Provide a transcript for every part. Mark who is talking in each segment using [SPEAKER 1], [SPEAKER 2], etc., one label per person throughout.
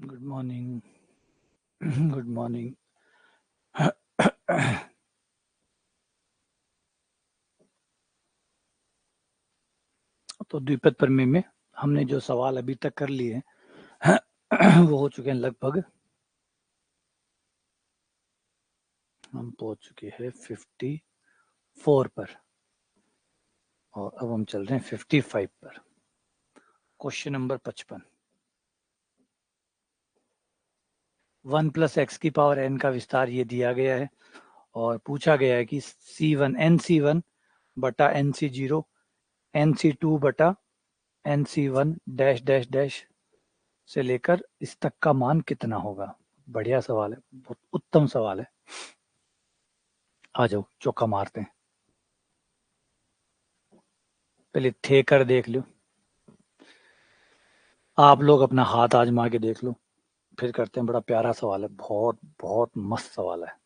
[SPEAKER 1] Good morning. Good morning. तो द्विपद प्रमेय में हमने जो सवाल अभी तक कर लिए वो हो चुके हैं लगभग। हम पहुंच चुके हैं 54 पर और अब हम चल रहे हैं 55 पर। Question number 55। 1 + x की पावर n का विस्तार ये दिया गया है और पूछा गया है कि C1 NC1 बटा NC0 NC2 बटा NC1 डैश डैश डैश से लेकर इस तक का मान कितना होगा। बढ़िया सवाल है, बहुत उत्तम सवाल है। आ जाओ चौका मारते हैं। पहले थे कर देख लो, आप लोग अपना हाथ आजमा के देख लो, फिर करते हैं। बड़ा प्यारा सवाल है, बहुत बहुत मस्त सवाल है।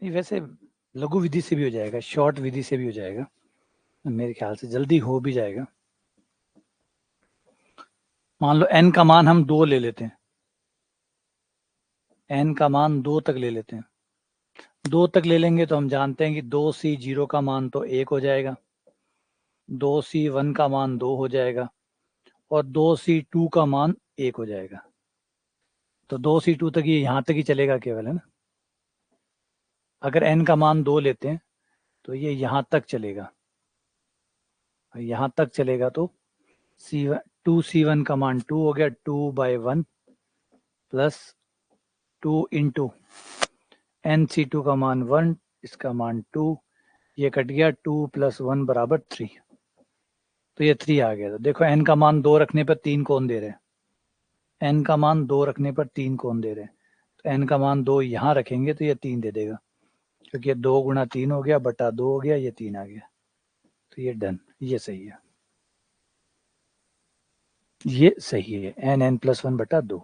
[SPEAKER 1] ये वैसे लघु विधि से भी हो जाएगा, शॉर्ट विधि से भी हो जाएगा, मेरे ख्याल से जल्दी हो भी जाएगा। मान लो n का मान हम 2 ले लेते हैं, n का मान 2 तक ले लेते हैं। 2 तक ले लेंगे तो हम जानते हैं कि 2C0 का मान तो 1 हो जाएगा, 2C1 का मान 2 हो जाएगा और 2C2 का मान 1 हो जाएगा। तो 2C2 तक ये यहाँ तक ही चलेगा केवल, है ना। अगर n का मान 2 लेते हैं तो ये यहाँ तक चलेगा, यहाँ तक चलेगा तो C1 2C1 का मान 2 हो गया, 2/1 प्लस 2 इंटू NC2 का मान 1, इसका मान 2, ये कट गया, 2 + 1 बराबर 3। तो ये 3 आ गया। तो देखो n का मान 2 रखने पर 3 कौन दे रहे हैं, n का मान 2 रखने पर 3 कौन दे रहे हैं। तो n का मान 2 यहाँ रखेंगे तो ये 3 दे देगा, क्योंकि ये 2 × 3 हो गया बटा 2 हो गया, ये 3 आ गया। तो ये डन, ये सही है, ये सही है, n + 1 बटा 2।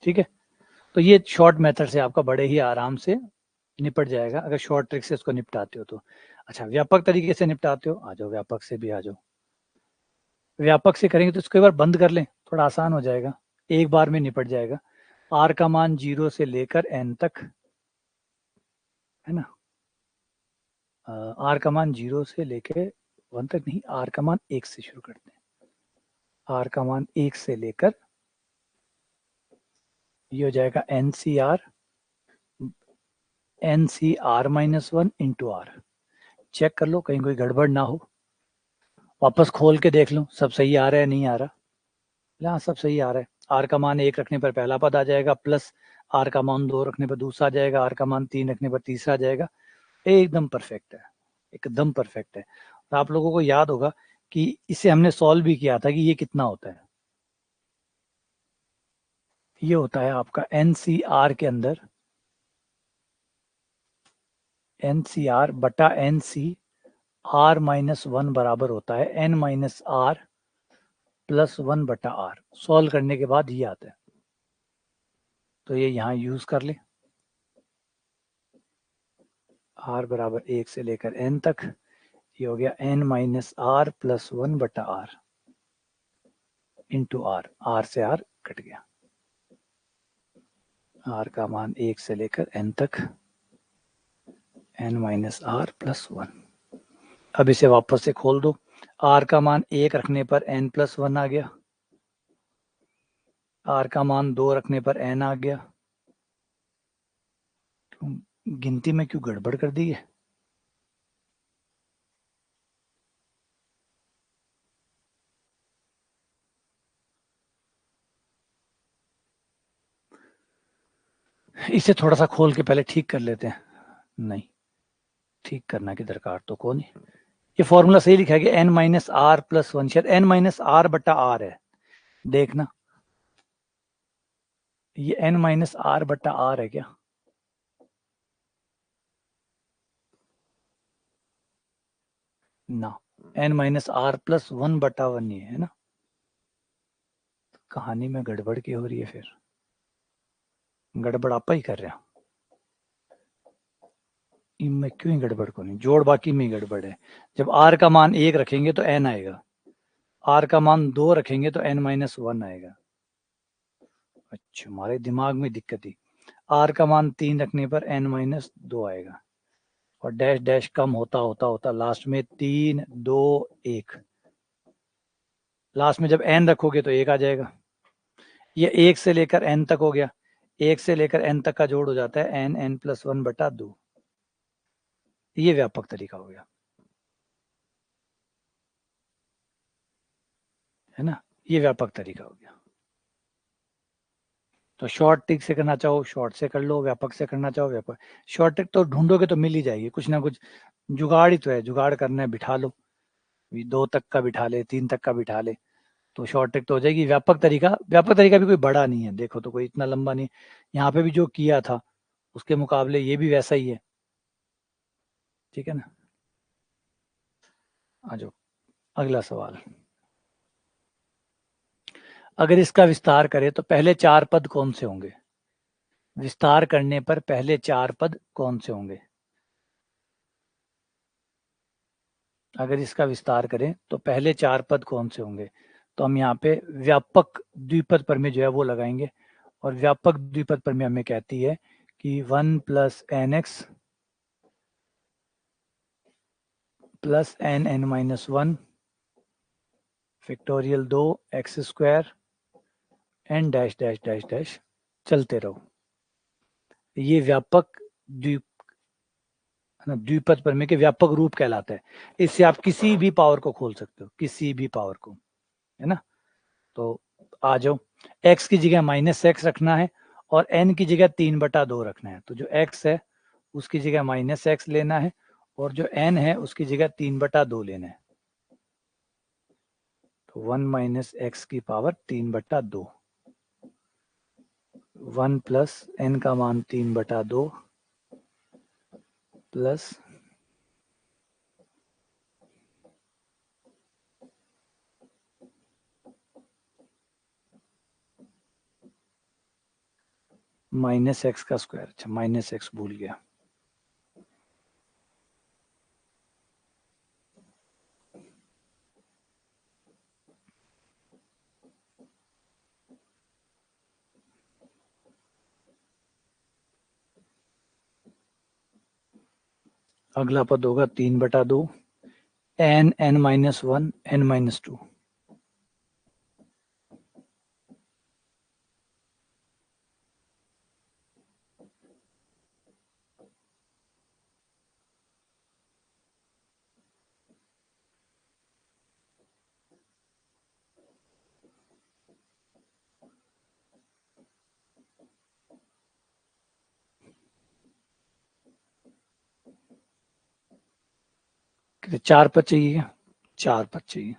[SPEAKER 1] ठीक है, तो ये शॉर्ट मेथड से आपका बड़े ही आराम से निपट जाएगा, अगर शॉर्ट ट्रिक से इसको निपटाते हो तो। अच्छा, व्यापक तरीके से निपटाते हो, आ जाओ व्यापक से भी आ जाओ। व्यापक से करेंगे तो इसको एक बार बंद कर लें, थोड़ा आसान हो जाएगा, एक बार में निपट जाएगा। r का मान 0 से लेकर n तक, है ना। r का मान 0 से लेकर 1 तक नहीं, r का मान 1 से शुरू करते हैं। r का मान 1 से लेकर, ये हो जाएगा NCR-1 इंटू r। चेक कर लो कहीं कोई गड़बड़ ना हो, वापस खोल के देख लो सब सही आ रहा है नहीं आ रहा। हाँ, सब सही आ रहा है। r का मान 1 रखने पर पहला पद आ जाएगा, प्लस r का मान 2 रखने पर दूसरा आ जाएगा, r का मान 3 रखने पर तीसरा आ जाएगा। एकदम परफेक्ट है, एकदम परफेक्ट है। और आप लोगों को याद होगा कि इसे हमने सॉल्व भी किया था कि ये कितना होता है। ये होता है आपका NCR के अंदर, NCR बटा NC R-1 बराबर होता है n-r + 1 बटा r। सॉल्व करने के बाद ये आता है, तो ये यहाँ यूज कर ले। r बराबर 1 से लेकर n तक, ये हो गया n-r + 1 बटा r इंटू r से r कट गया। r का मान 1 से लेकर n तक, n-r + 1। अब इसे वापस से खोल दो, r का मान 1 रखने पर n + 1 आ गया, r का मान 2 रखने पर n आ गया। गिनती में क्यों गड़बड़ कर दी है। इसे थोड़ा सा खोल के पहले ठीक कर लेते हैं, नहीं, ठीक करना की दरकार तो कौन है। ये फॉर्मूला सही लिखा है कि n minus R plus one, शायद n माइनस आर बटा आर है, देखना ये n माइनस आर बटा आर है क्या? ना, n minus R plus one बटा वन ये है ना। कहानी में गड़बड़ की हो रही है, फिर गड़बड़ आपा ही कर रहे हैं। इनमें क्यों ही गड़बड़ को नहीं, जोड़ बाकी में ही गड़बड़ है। जब r का मान एक रखेंगे तो n आएगा, r का मान दो रखेंगे तो n माइनस वन आएगा। अच्छा, हमारे दिमाग में दिक्कत थी। r का मान तीन रखने पर n माइनस दो आएगा, और डैश डैश कम होता होता होता लास्ट में तीन दो एक, लास्ट में जब n रखोगे तो एक आ जाएगा। ये एक से लेकर n तक हो गया, एक से लेकर n तक का जोड़ हो जाता है n प्लस वन बटा दो। ये व्यापक तरीका हो गया, है ना, ये व्यापक तरीका हो गया। तो शॉर्ट ट्रिक से करना चाहो शॉर्ट से कर लो, व्यापक से करना चाहो व्यापक। शॉर्ट ट्रिक तो ढूंढोगे तो मिल ही जाएगी, कुछ ना कुछ जुगाड़ ही तो है, जुगाड़ करना है, बिठा लो, दो तक का बिठा ले, तीन तक का बिठा ले, तो शॉर्ट ट्रिक तो हो जाएगी। व्यापक तरीका भी कोई बड़ा नहीं है, देखो तो कोई इतना लंबा नहीं। यहाँ पे भी जो किया था उसके मुकाबले ये भी वैसा ही है, ठीक है ना। आ जाओ अगला सवाल। अगर इसका विस्तार करें तो पहले चार पद कौन से होंगे? विस्तार करने पर पहले चार पद कौन से होंगे? अगर इसका विस्तार करें तो पहले चार पद कौन से होंगे? तो हम यहाँ पे व्यापक द्विपद प्रमेय जो है वो लगाएंगे, और व्यापक द्विपद प्रमेय हमें कहती है कि one plus n x plus n minus one factorial दो x square n dash dash dash dash चलते रहो। ये व्यापक द्विपद प्रमेय के व्यापक रूप कहलाता है। इससे आप किसी भी पावर को खोल सकते हो, किसी भी पावर को, है ना। तो आ जाओ, x की जगह माइनस एक्स रखना है और n की जगह तीन बटा दो रखना है। तो जो x है उसकी जगह माइनस एक्स लेना है, और जो n है उसकी जगह तीन बटा दो लेना है। तो वन माइनस एक्स की पावर तीन बटा दो, वन प्लस n का मान तीन बटा दो प्लस माइनस एक्स का स्क्वायर। अच्छा, माइनस एक्स भूल गया। अगला पद होगा तीन बटा दो N minus one N minus two. चार पद चाहिए, चार पद चाहिए।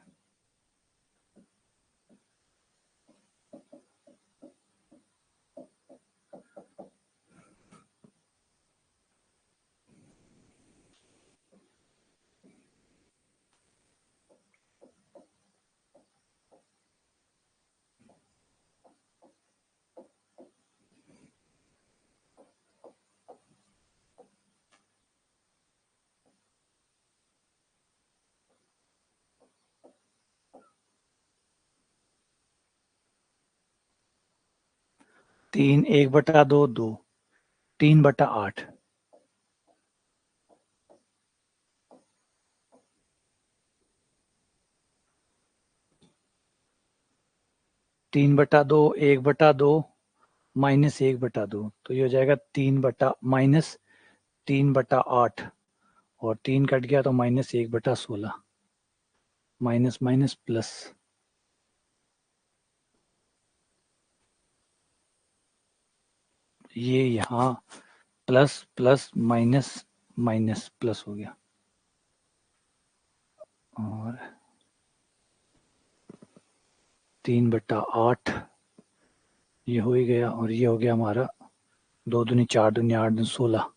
[SPEAKER 1] तीन एक बटा दो दो, तीन बटा आठ, तीन बटा दो एक बटा दो माइनस एक बटा दो, तो ये हो जाएगा तीन बटा माइनस तीन बटा आठ, और तीन कट गया तो माइनस एक बटा सोलह, माइनस माइनस प्लस। ये यहाँ plus plus minus minus plus हो गया, और 3/8 ये हो ही गया, और ये हो गया हमारा 2 दूनी 4 दूनी 8 दूनी 16।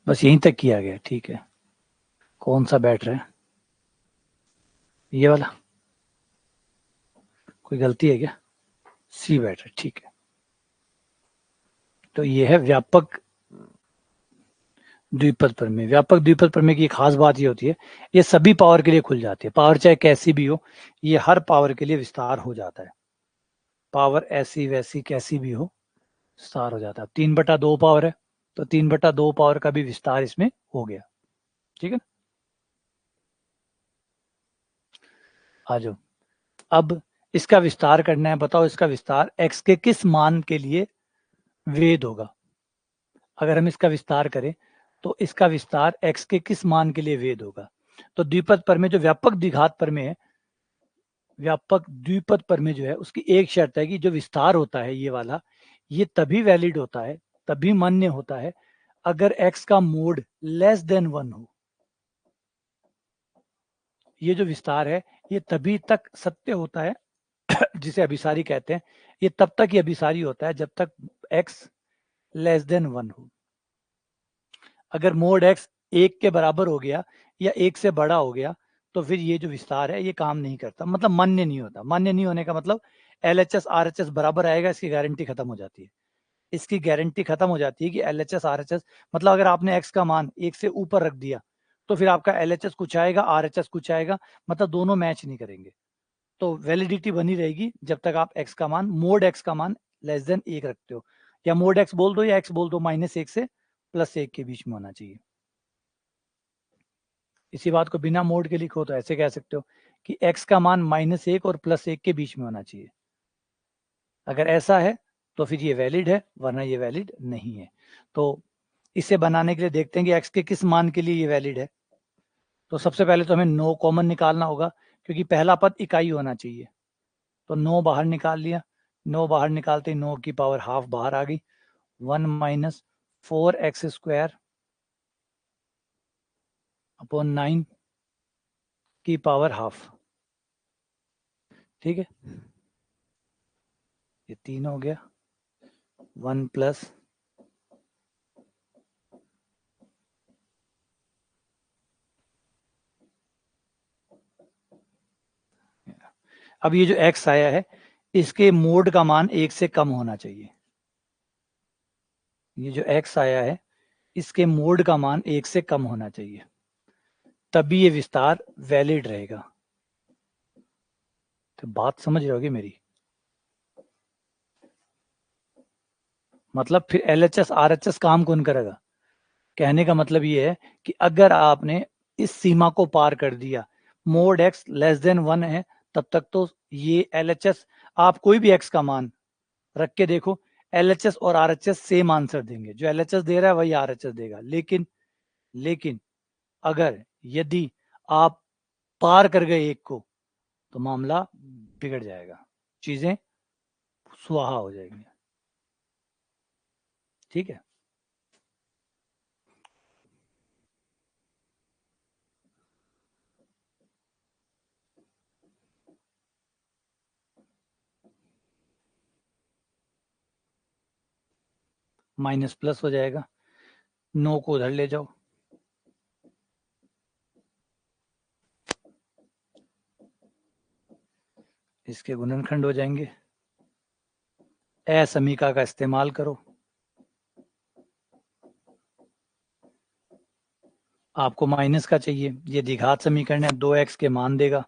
[SPEAKER 1] बस यहीं तक किया गया, ठीक है। कौन सा बैठ रहा है, ये वाला, कोई गलती है क्या? सी बैठ रहा है, ठीक है। तो ये है व्यापक द्विपद प्रमेय। व्यापक द्विपद प्रमेय की खास बात ये होती है, ये सभी पावर के लिए खुल जाती है। पावर चाहे कैसी भी हो, ये हर पावर के लिए विस्तार हो जाता है। पावर ऐसी वैसी कैसी भी हो, विस्तार हो जाता है। 3/2 पावर है, तो 3/2 पावर का भी विस्तार इसमें हो गया, ठीक है। आ जाओ, अब इसका विस्तार करना है। बताओ इसका विस्तार x के किस मान के लिए वेद होगा? अगर हम इसका विस्तार करें तो इसका विस्तार x के किस मान के लिए वेद होगा? तो द्विपद प्रमेय जो व्यापक द्विघात प्रमेय है, व्यापक द्विपद प्रमेय जो है, उसकी एक शर्त है कि जो विस्तार होता है ये वाला, ये तभी वैलिड होता है, तभी मान्य होता है, अगर x का मोड लेस देन 1 हो। ये जो विस्तार है ये तभी तक सत्य होता है जिसे अभिसारी कहते हैं। ये तब तक ही अभिसारी होता है जब तक x लेस देन 1 हो। अगर मोड x 1 के बराबर हो गया या 1 से बड़ा हो गया तो फिर ये जो विस्तार है ये काम नहीं करता, मतलब मान्य नहीं होता। मान्य नहीं होने का मतलब LHS RHS बराबर आएगा, इसकी गारंटी खत्म हो जाती है। इसकी गारंटी खत्म हो जाती है कि LHS RHS, मतलब अगर आपने x का मान 1 से ऊपर रख दिया तो फिर आपका LHS कुछ आएगा, RHS कुछ आएगा, मतलब दोनों मैच नहीं करेंगे। तो वैलिडिटी बनी रहेगी जब तक आप x का मान, मोड x का मान लेस देन 1 रखते हो, या मोड x बोल दो या x बोल दो, -1 से +1 के बीच में होना चाहिए। इसी बात को बिना मोड के लिखो तो ऐसे कह सकते हो कि x का मान -1 और +1 के बीच में होना चाहिए। अगर ऐसा है तो फिर ये वैलिड है, वरना ये वैलिड नहीं है। तो इसे बनाने के लिए देखते हैं कि x के किस मान के लिए ये वैलिड है। तो सबसे पहले तो हमें 9 कॉमन निकालना होगा, क्योंकि पहला पद इकाई होना चाहिए। तो 9 बाहर निकाल लिया, 9 बाहर निकालते ही 9 की पावर हाफ बाहर आ गई। 1 - 4x² अपॉन 9 की पावर हाफ, ठीक है। ये 3 हो गया, 1 प्लस अब ये जो x आया है इसके मोड का मान 1 से कम होना चाहिए। ये जो x आया है इसके मोड का मान 1 से कम होना चाहिए, तभी ये विस्तार वैलिड रहेगा। तो बात समझ रहे होगे मेरी? मतलब फिर LHS RHS काम कौन करेगा? कहने का मतलब ये है कि अगर आपने इस सीमा को पार कर दिया, मोड x लेस देन 1 है, तब तक तो ये LHS, आप कोई भी x का मान रख के देखो, LHS और RHS सेम आंसर देंगे। जो LHS दे रहा है वही RHS देगा। लेकिन अगर यदि आप पार कर गए एक को तो मामला बिगड़ जाएगा, चीजें सुहा हो जाएंगी, ठीक है। माइनस प्लस हो जाएगा, 9 को उधर ले जाओ, इसके गुणनखंड हो जाएंगे। असमीका का इस्तेमाल करो, आपको माइनस का चाहिए, ये द्विघात समीकरण है, 2x के मान देगा।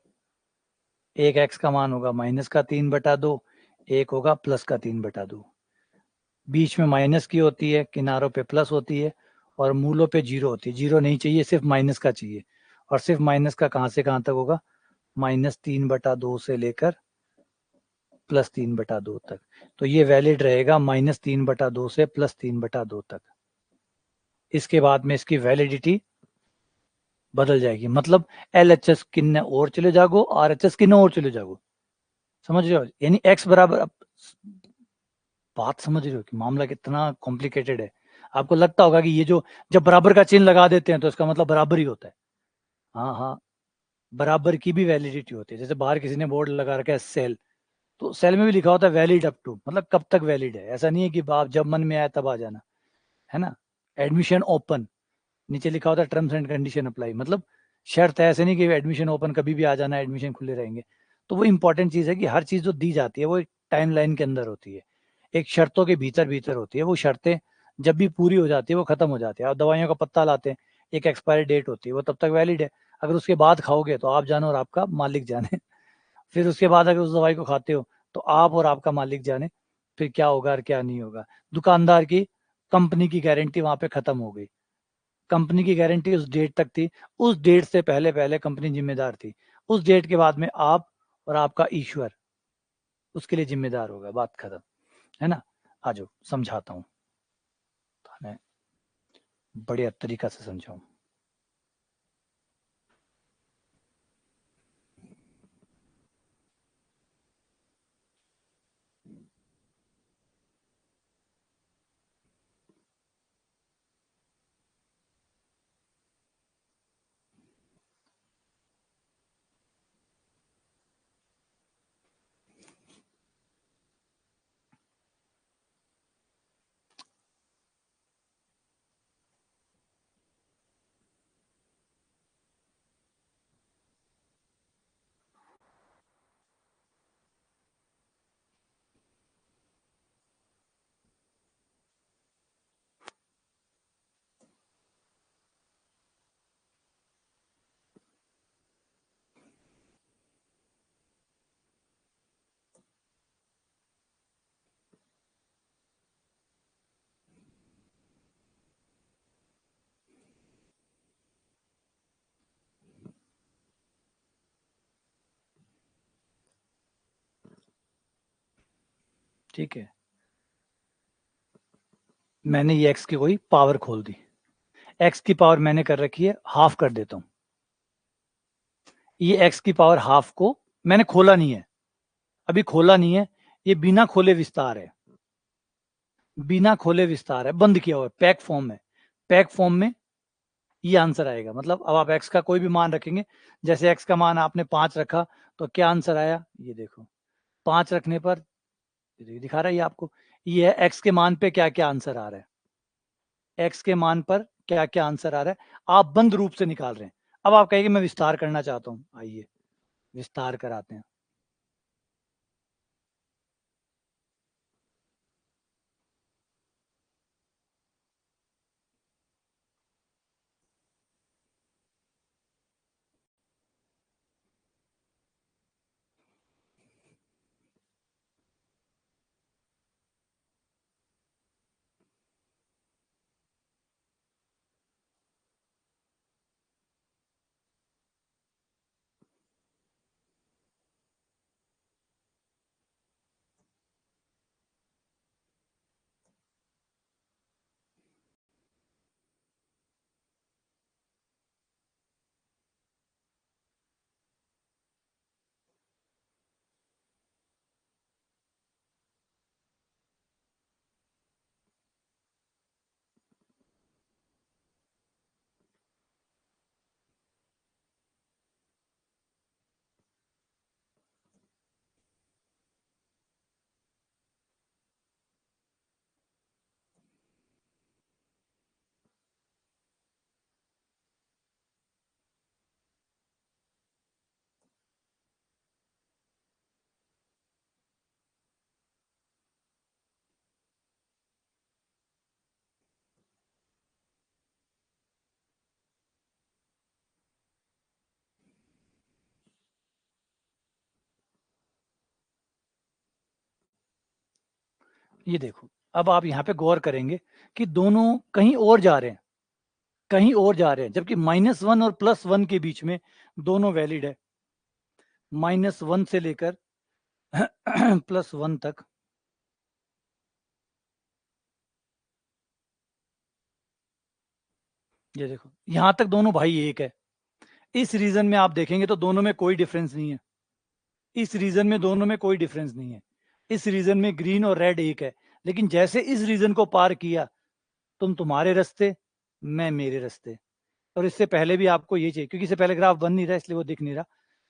[SPEAKER 1] एक x का मान होगा -3/2, एक होगा +3/2। बीच में माइनस की होती है, किनारों पे प्लस होती है और मूलों पे जीरो होती है। जीरो नहीं चाहिए, सिर्फ माइनस का चाहिए। और सिर्फ माइनस का कहाँ से कहाँ तक होगा? -3/2 से लेकर +3/2 तक। तो ये वैलिड रहेगा -3/2 से +3/2 तक। इसके बाद में इसकी वैलिडिटी बदल जाएगी, मतलब LHS किन्ने और चले जागो, RHS किन्ने और चले जागो, समझ रहे हो? यानी x बराबर, बात समझ रहे हो कि मामला कितना कॉम्प्लिकेटेड है? आपको लगता होगा कि ये जो जब बराबर का चिन्ह लगा देते हैं तो इसका मतलब बराबर ही होता है। हाँ हाँ, बराबर की भी वैलिडिटी होती है। जैसे बाहर किसी ने बोर्ड लगा रखा है सेल, तो सेल में भी लिखा होता है वैलिड अप टू, मतलब कब तक वैलिड है। ऐसा नहीं है कि आप जब मन में आए तब आ जाना, है ना। एडमिशन ओपन, नीचे लिखा होता है टर्म्स एंड कंडीशन अप्लाई, मतलब शर्त है। ऐसे नहीं कि एडमिशन ओपन कभी भी आ जाना, एडमिशन खुले रहेंगे। तो वो इंपॉर्टेंट चीज़ है कि हर चीज़ जो दी जाती है वो एक टाइम लाइन के अंदर होती है, एक शर्तों के भीतर भीतर होती है। वो शर्तें जब भी पूरी हो जाती है वो खत्म हो जाती है। आप दवाइयों का पत्ता लाते हैं, एक एक्सपायरी डेट होती है, वो तब तक वैलिड है। अगर उसके बाद खाओगे तो आप जाने और आपका मालिक जाने। फिर उसके बाद अगर उस दवाई को खाते हो तो आप और आपका मालिक जाने फिर क्या होगा और क्या नहीं होगा। दुकानदार की, कंपनी की गारंटी वहां पे खत्म हो गई। कंपनी की गारंटी उस डेट तक थी, उस डेट से पहले पहले कंपनी जिम्मेदार थी। उस डेट के बाद में आप और आपका ईश्वर उसके लिए जिम्मेदार होगा। बात खत्म, है ना। आ जाओ समझाता हूँ, मैं बढ़िया तरीका से समझाऊँ। ठीक है, मैंने ये एक्स की कोई पावर खोल दी। एक्स की पावर मैंने कर रखी है हाफ, कर देता हूँ। ये एक्स की पावर हाफ को मैंने खोला नहीं है, अभी खोला नहीं है। ये बिना खोले विस्तार है, बिना खोले विस्तार है, बंद किया हुआ है, पैक फॉर्म में। पैक फॉर्म में ये आंसर आएगा। मतलब अब आप एक्स का कोई भी मान रखेंगे, जैसे एक्स का मान आपने 5 रखा तो क्या आंसर आया, ये देखो। 5 रखने पर ये दिखा रहा है ये आपको, ये है एक्स के मान पे क्या क्या आंसर आ रहा है। एक्स के मान पर क्या क्या आंसर आ रहा है, आप बंद रूप से निकाल रहे हैं। अब आप कहेंगे मैं विस्तार करना चाहता हूँ, आइए विस्तार कराते हैं। ये देखो, अब आप यहाँ पे गौर करेंगे कि दोनों कहीं और जा रहे हैं, कहीं और जा रहे हैं, जबकि -1 और +1 के बीच में दोनों वैलिड है। -1 से लेकर +1 तक, ये देखो यहां तक दोनों भाई एक है। इस रीजन में आप देखेंगे तो दोनों में कोई डिफरेंस नहीं है, इस रीजन में दोनों में कोई डिफरेंस नहीं है। इस रीजन में ग्रीन और रेड एक है, लेकिन जैसे इस रीजन को पार किया, तुम तुम्हारे रास्ते, मैं मेरे रास्ते। और इससे पहले भी आपको ये चाहिए, क्योंकि इससे पहले ग्राफ बन नहीं रहा इसलिए वो दिख नहीं रहा,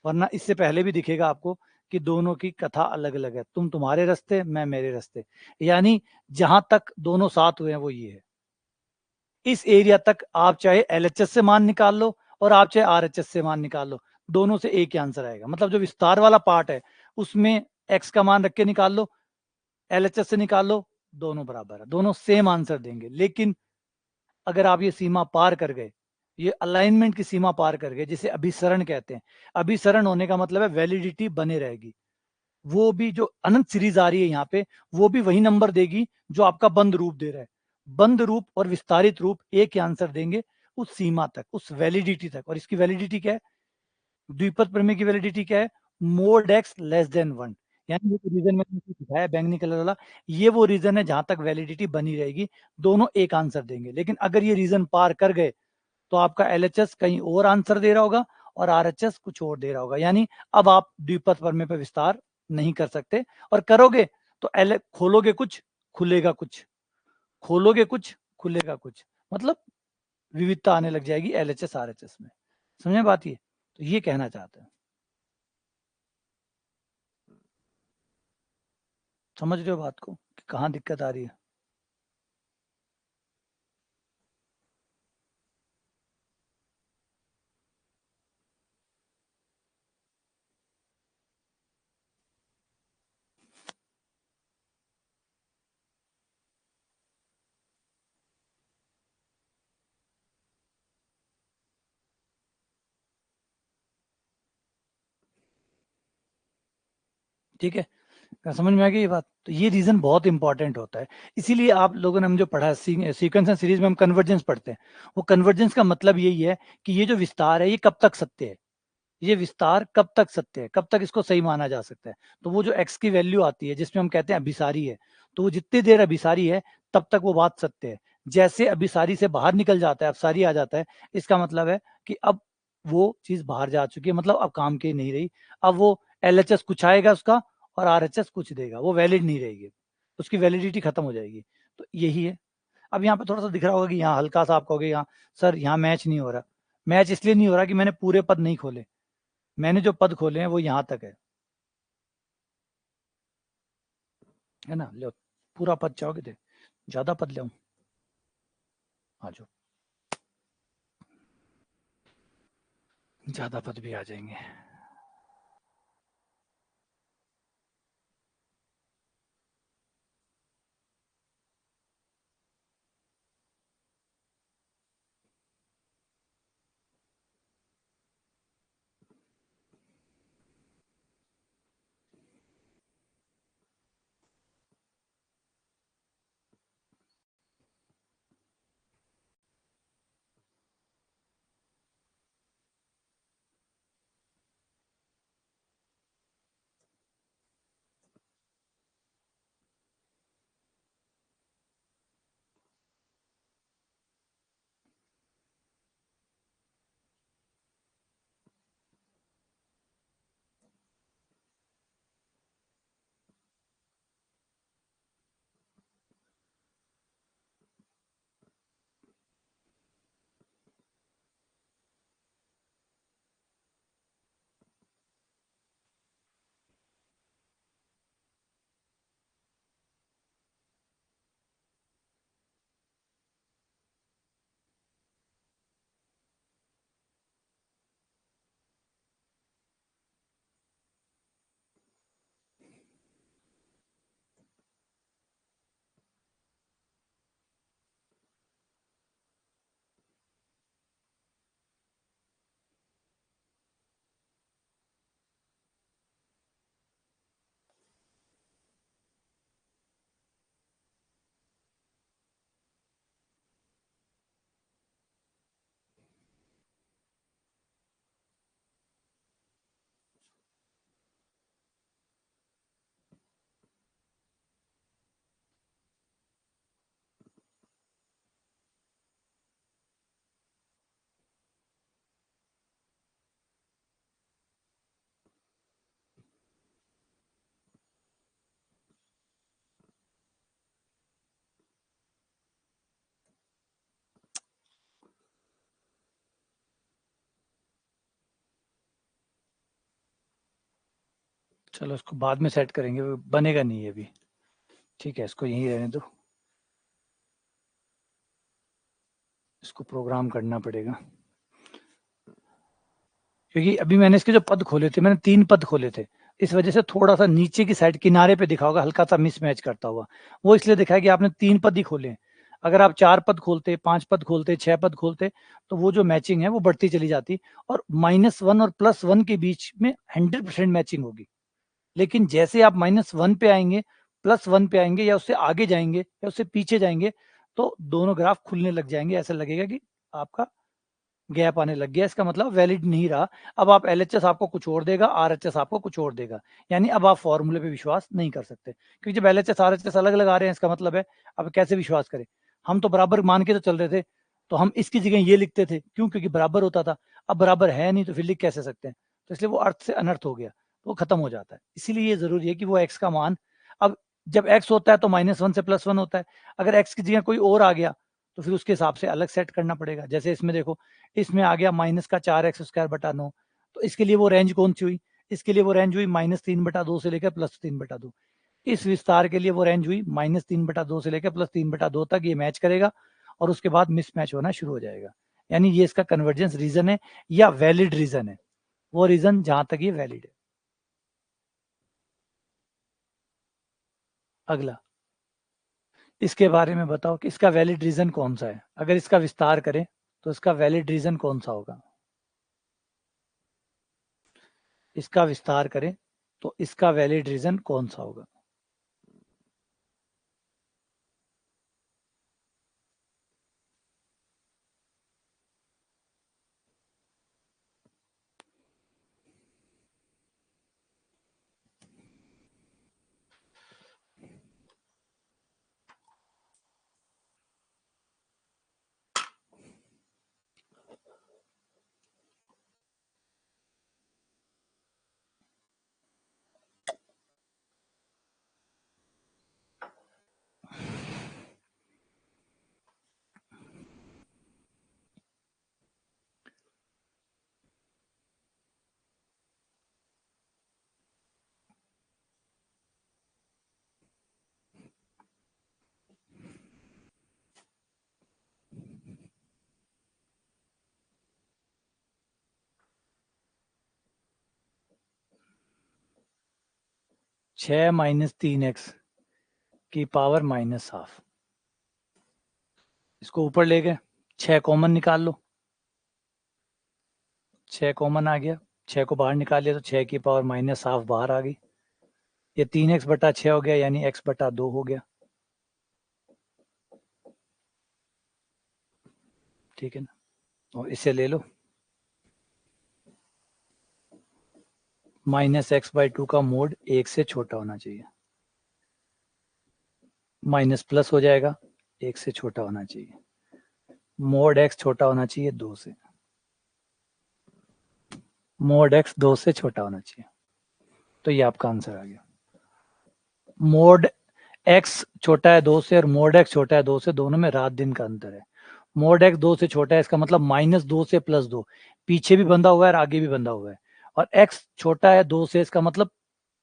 [SPEAKER 1] वरना इससे पहले भी दिखेगा आपको कि दोनों की कथा अलग अलग है। तुम तुम्हारे रास्ते, मैं मेरे रास्ते, यानी जहां तक दोनों साथ हुए हैं वो ये है। इस एरिया तक आप चाहे एलएचएस से मान निकाल लो और आप चाहे आरएचएस से मान निकाल लो, दोनों से एक ही आंसर आएगा। मतलब जो विस्तार वाला पार्ट है उसमें एक्स का मान रख के निकाल लो, एलएचएस से निकाल लो, दोनों बराबर है, दोनों सेम आंसर देंगे। लेकिन अगर आप ये सीमा पार कर गए, ये अलाइनमेंट की सीमा पार कर गए, जिसे अभिसरण कहते हैं, अभिसरण होने का मतलब है वैलिडिटी बने रहेगी, वो भी जो अनंत सीरीज आ रही है यहाँ पे, वो भी वही नंबर देगी जो आपका बंद रूप दे रहा है। बंद रूप और विस्तारित रूप एक ही आंसर देंगे उस सीमा तक, उस वैलिडिटी तक। और इसकी वैलिडिटी क्या है, द्विपद प्रमेय की वैलिडिटी क्या है, मोड एक्स लेस देन 1। यानी ये रीजन मैंने दिखाया बैंगनी कलर वाला, ये वो रीजन है जहां तक वैलिडिटी बनी रहेगी, दोनों एक आंसर देंगे। लेकिन अगर ये रीजन पार कर गए तो आपका एलएचएस कहीं और आंसर दे रहा होगा और आरएचएस कुछ और दे रहा होगा। यानी अब आप द्विपद प्रमेय पर विस्तार नहीं कर सकते, और करोगे तो एल खोलोगे कुछ, खुलेगा कुछ, खोलोगे कुछ, खुलेगा कुछ, मतलब विविधता आने लग जाएगी एलएचएस आरएचएस में। समझे बात ये? तो ये कहना चाहते हैं। समझ रहे हो बात को कि कहाँ दिक्कत आ रही है? ठीक है, क्या समझ में आ गई ये बात? तो ये रीजन बहुत इंपॉर्टेंट होता है। इसीलिए आप लोगों ने हम जो पढ़ा सीक्वेंस एंड सीरीज में हम कन्वर्जेंस पढ़ते हैं, वो कन्वर्जेंस का मतलब यही है कि ये जो विस्तार है ये कब तक सत्य है, ये विस्तार कब तक सत्य है, कब तक इसको सही माना जा सकता है। तो वो जो एक्स की वैल्यू आती है जिसमें हम कहते हैं अभिसारी है, तो वो जितनी देर अभिसारी है तब तक वो बात सत्य है। जैसे अभिसारी से बाहर निकल जाता है, अपसारी आ जाता है, इसका मतलब है कि अब वो चीज बाहर जा चुकी है, मतलब अब काम की नहीं रही। अब वो एलएचएस कुछ आएगा उसका और आरएचएस कुछ देगा, वो वैलिड नहीं रहेगी, उसकी वैलिडिटी खत्म हो जाएगी। तो यही है। अब यहाँ पे थोड़ा सा दिख रहा होगा कि यहाँ हल्का सा आप कहोगे यहाँ सर यहाँ मैच नहीं हो रहा। मैच इसलिए नहीं हो रहा कि मैंने पूरे पद नहीं खोले, मैंने जो पद खोले हैं वो यहां तक है ना। लो, पूरा पद चाहोगे थे, ज्यादा पद ले आ जाओ, ज्यादा पद भी आ जाएंगे। चलो इसको बाद में सेट करेंगे, बनेगा नहीं ये भी, ठीक है, इसको यहीं रहने दो, इसको प्रोग्राम करना पड़ेगा, क्योंकि अभी मैंने इसके जो पद खोले थे, मैंने 3 पद खोले थे, इस वजह से थोड़ा सा नीचे की साइड किनारे पे दिखा होगा हल्का सा मिसमैच करता हुआ, वो इसलिए दिखाया कि आपने 3 पद ही खोले हैं। अगर आप 4 पद खोलते, 5 पद खोलते, 6 पद खोलते, तो वो जो मैचिंग है वो बढ़ती चली जाती, और -1 और +1 के बीच में 100% मैचिंग होगी। लेकिन जैसे आप -1 पे आएंगे, +1 पे आएंगे, या उससे आगे जाएंगे या उससे पीछे जाएंगे, तो दोनों ग्राफ खुलने लग जाएंगे, ऐसा लगेगा कि आपका गैप आने लग गया, इसका मतलब वैलिड नहीं रहा। अब आप LHS आपको कुछ और देगा, RHS आपको कुछ और देगा, यानी अब आप फॉर्मूले पे विश्वास नहीं कर सकते, क्योंकि जब LHS RHS अलग अलग आ रहे हैं, इसका मतलब है अब कैसे विश्वास करें। हम तो बराबर मान के तो चल रहे थे, तो हम इसकी जगह ये लिखते थे, क्यों, क्योंकि बराबर होता था। अब बराबर है नहीं, तो फिर लिख कैसे सकते हैं, तो इसलिए वो अर्थ से अनर्थ हो गया, वो खत्म हो जाता है। इसीलिए ये जरूरी है कि वो x का मान, अब जब x होता है तो -1 से +1 होता है, अगर x की जगह कोई और आ गया तो फिर उसके हिसाब से अलग सेट करना पड़ेगा। जैसे इसमें देखो, इसमें आ गया -4x² - 9, तो इसके लिए वो रेंज कौन सी हुई, इसके लिए वो रेंज हुई -3/2 से लेकर +3/2। इस विस्तार के लिए वो रेंज हुई -3/2 से लेकर +3/2 तक, ये मैच करेगा, और उसके बाद मिसमैच होना शुरू हो जाएगा, यानी ये इसका कन्वर्जेंस रीजन है या वैलिड रीजन है, वो रीजन जहां तक ये वैलिड है। अगला, इसके बारे में बताओ कि इसका वैलिड रीजन कौन सा है, अगर इसका विस्तार करें तो इसका वैलिड रीजन कौन सा होगा, इसका विस्तार करें तो इसका वैलिड रीजन कौन सा होगा। 6 - 3x की पावर -12, इसको ऊपर ले गए, 6 कॉमन निकाल लो, 6 कॉमन आ गया, 6 को बाहर निकाल लिया तो 6 की पावर -12 बाहर आ गई, ये 3x/6 हो गया, यानी x/2 हो गया, ठीक है ना। और इसे ले लो, -x/2 का मोड 1 से छोटा होना चाहिए, माइनस प्लस हो जाएगा, 1 से छोटा होना चाहिए, मोड x छोटा होना चाहिए 2 से, मोड x 2 से छोटा होना चाहिए, तो ये आपका आंसर आ गया। मोड x छोटा है 2 से और मोड x छोटा है 2 से, दोनों में रात दिन का अंतर है। मोड x 2 से छोटा है, इसका मतलब -2 से +2, पीछे भी बंधा हुआ है और आगे भी बंधा हुआ है, और x छोटा है 2 से, इसका मतलब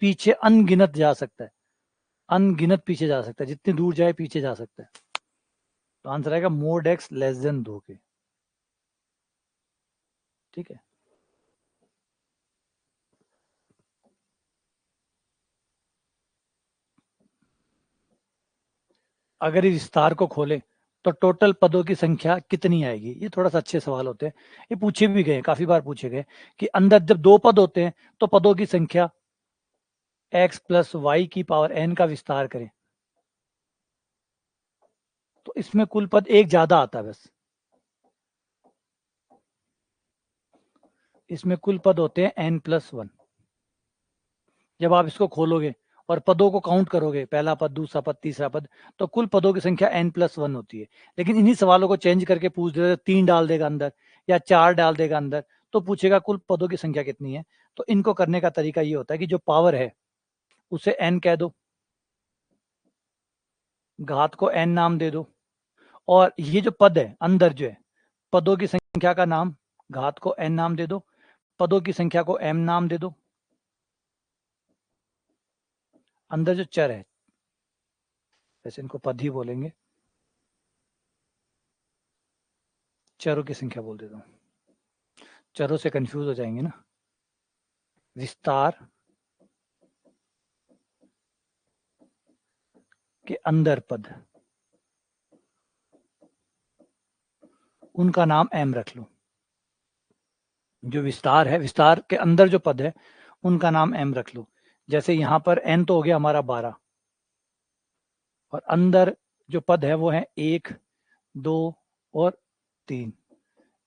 [SPEAKER 1] पीछे अनगिनत जा सकता है, अनगिनत पीछे जा सकता है, जितनी दूर जाए पीछे जा सकता है, तो आंसर आएगा मोड x <2 के, ठीक है। अगर इस विस्तार को खोले तो टोटल पदों की संख्या कितनी आएगी, ये थोड़ा सा अच्छे सवाल होते हैं, ये पूछे भी गए, काफी बार पूछे गए कि अंदर जब 2 पद होते हैं तो पदों की संख्या x + y की पावर n का विस्तार करें, तो इसमें कुल पद एक ज्यादा आता है, बस इसमें कुल पद होते हैं n+1। जब आप इसको खोलोगे और पदों को काउंट करोगे, पहला पद, दूसरा पद, तीसरा पद, तो कुल पदों की संख्या n+1 होती है। लेकिन इन्हीं सवालों को चेंज करके पूछ देगा, 3 डाल देगा अंदर या 4 डाल देगा अंदर, तो पूछेगा कुल पदों की संख्या कितनी है। तो इनको करने का तरीका ये होता है कि जो पावर है उसे n कह दो, घात को n नाम दे दो, और ये जो पद है अंदर जो है, पदों की संख्या का नाम, घात को n नाम दे दो, पदों की संख्या को m नाम दे दो, अंदर जो चर है, वैसे इनको पद ही बोलेंगे, चरों की संख्या बोल देता हूँ, चरों से कंफ्यूज हो जाएंगे ना। विस्तार के अंदर पद, उनका नाम m रख लो। जो विस्तार है, विस्तार के अंदर जो पद है उनका नाम m रख लो। जैसे यहाँ पर n तो हो गया हमारा 12, और अंदर जो पद है वो है 1, 2 और 3,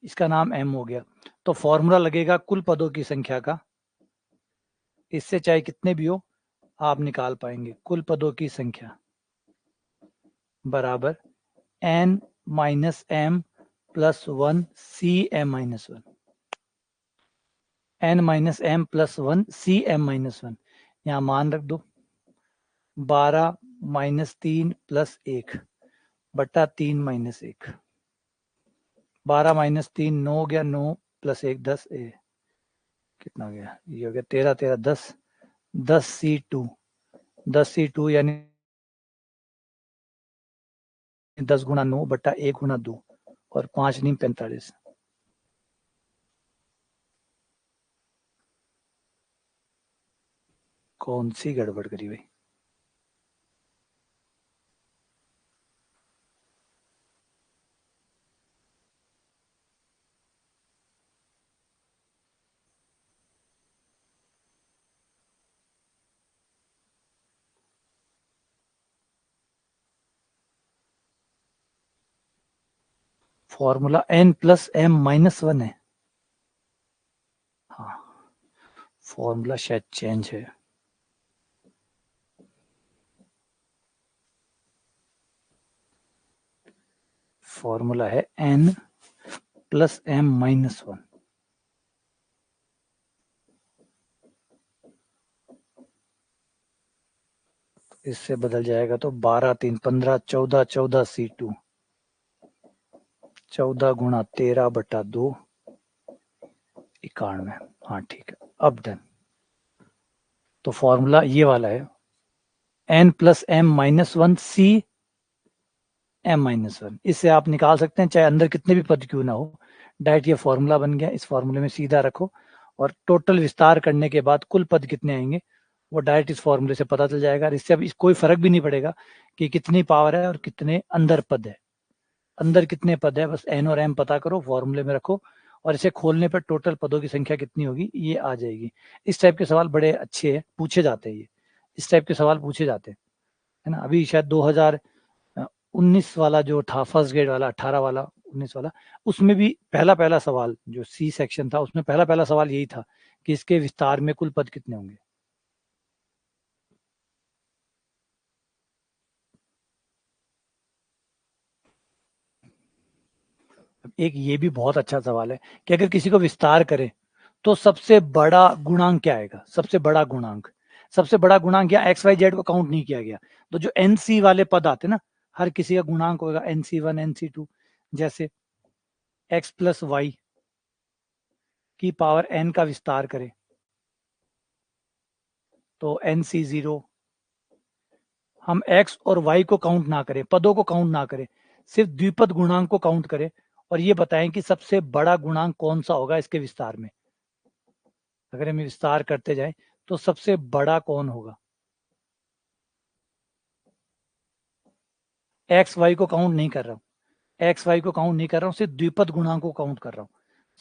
[SPEAKER 1] इसका नाम m हो गया। तो फॉर्मूला लगेगा कुल पदों की संख्या का, इससे चाहे कितने भी हो आप निकाल पाएंगे। कुल पदों की संख्या बराबर n माइनस m प्लस 1 सी m minus 1, n minus m plus 1 सी m माइनस 1। यहाँ मान रख दो, 12 माइनस 3 प्लस 1 बटा 3 माइनस 1, 12 माइनस 3 9 हो गया, 9 प्लस 1 10, कितना हो गया, ये हो गया 13 13 10, 10 C2, 10 C2 यानी 10 गुना 9 बटा 1 गुना 2, और 5 नहीं 45। कौन सी गड़बड़ करी भाई? Formula n plus m minus 1 है। हाँ, फॉर्मूला शायद चेंज है। फॉर्मूला है n प्लस m माइनस 1। इससे बदल जाएगा तो 12 3 15 14 14 C2, 14 गुणा 13 बटा 2 91। हाँ ठीक है, अब डन। तो फॉर्मूला ये वाला है, n प्लस m माइनस 1 सी m माइनस 1। इससे आप निकाल सकते हैं चाहे अंदर कितने भी पद क्यों ना हो, डायरेक्ट ये फॉर्मूला बन गया। इस फॉर्मूले में सीधा रखो, और टोटल विस्तार करने के बाद कुल पद कितने आएंगे वो डायरेक्ट इस फॉर्मूले से पता चल जाएगा। इससे अब कोई फर्क भी नहीं पड़ेगा कि कितनी पावर है और कितने अंदर पद है। अंदर कितने पद है बस n और m पता करो, फॉर्मूले में रखो, और इसे खोलने पर टोटल पदों की संख्या कितनी होगी ये आ जाएगी। इस टाइप के सवाल बड़े अच्छे हैं, पूछे जाते हैं। ये इस टाइप के सवाल पूछे जाते हैं, है ना। अभी शायद 2019 वाला जो था, फर्स्ट ग्रेड वाला, 18 वाला 19 वाला, उसमें भी पहला पहला सवाल जो सी सेक्शन था उसमें पहला पहला सवाल यही था कि इसके विस्तार में कुल पद कितने होंगे। एक ये भी बहुत अच्छा सवाल है कि अगर किसी को विस्तार करें तो सबसे बड़ा गुणांक क्या आएगा। सबसे बड़ा गुणांक, सबसे बड़ा गुणांक या एक्स वाई जेड को काउंट नहीं किया गया, तो जो एनसी वाले पद आते ना, हर किसी का गुणांक होगा NC1 NC2। जैसे x प्लस वाई की पावर n का विस्तार करें तो NC0। हम x और y को काउंट ना करें, पदों को काउंट ना करें, सिर्फ द्विपद गुणांक को काउंट करें, और ये बताएं कि सबसे बड़ा गुणांक कौन सा होगा इसके विस्तार में। अगर हम विस्तार करते जाएं तो सबसे बड़ा कौन होगा। एक्स वाई को काउंट नहीं कर रहा हूँ, एक्स वाई को काउंट नहीं कर रहा हूँ, सिर्फ द्विपद गुणांक को काउंट कर रहा हूँ।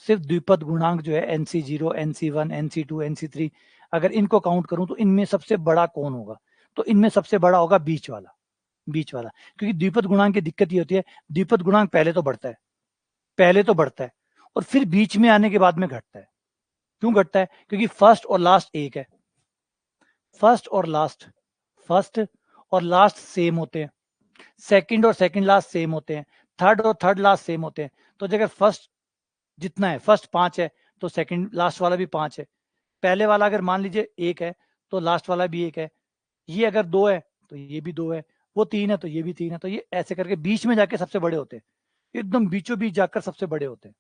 [SPEAKER 1] सिर्फ द्विपद गुणांक जो है NC0 NC1 NC2 NC3, अगर इनको काउंट करूं तो इनमें सबसे बड़ा कौन होगा। तो इनमें सबसे बड़ा होगा बीच वाला, बीच वाला। क्योंकि द्विपद गुणांक की दिक्कत ये होती है, द्विपद गुणांक पहले तो बढ़ता है, पहले तो बढ़ता है और फिर बीच में आने के बाद में घटता है। क्यों घटता है? क्योंकि फर्स्ट और लास्ट एक है, फर्स्ट और लास्ट, फर्स्ट और लास्ट सेम होते हैं, सेकंड और सेकंड लास्ट सेम होते हैं, थर्ड और थर्ड लास्ट सेम होते हैं। तो अगर फर्स्ट जितना है, फर्स्ट 5 है तो सेकंड लास्ट वाला भी 5 है। पहले वाला अगर मान लीजिए 1 है तो लास्ट वाला भी 1 है। ये अगर 2 है तो ये भी 2 है, वो 3 है तो ये भी 3 है। तो ये ऐसे करके बीच में जाके सबसे बड़े होते हैं, एकदम बीचों बीच जाकर सबसे बड़े होते हैं।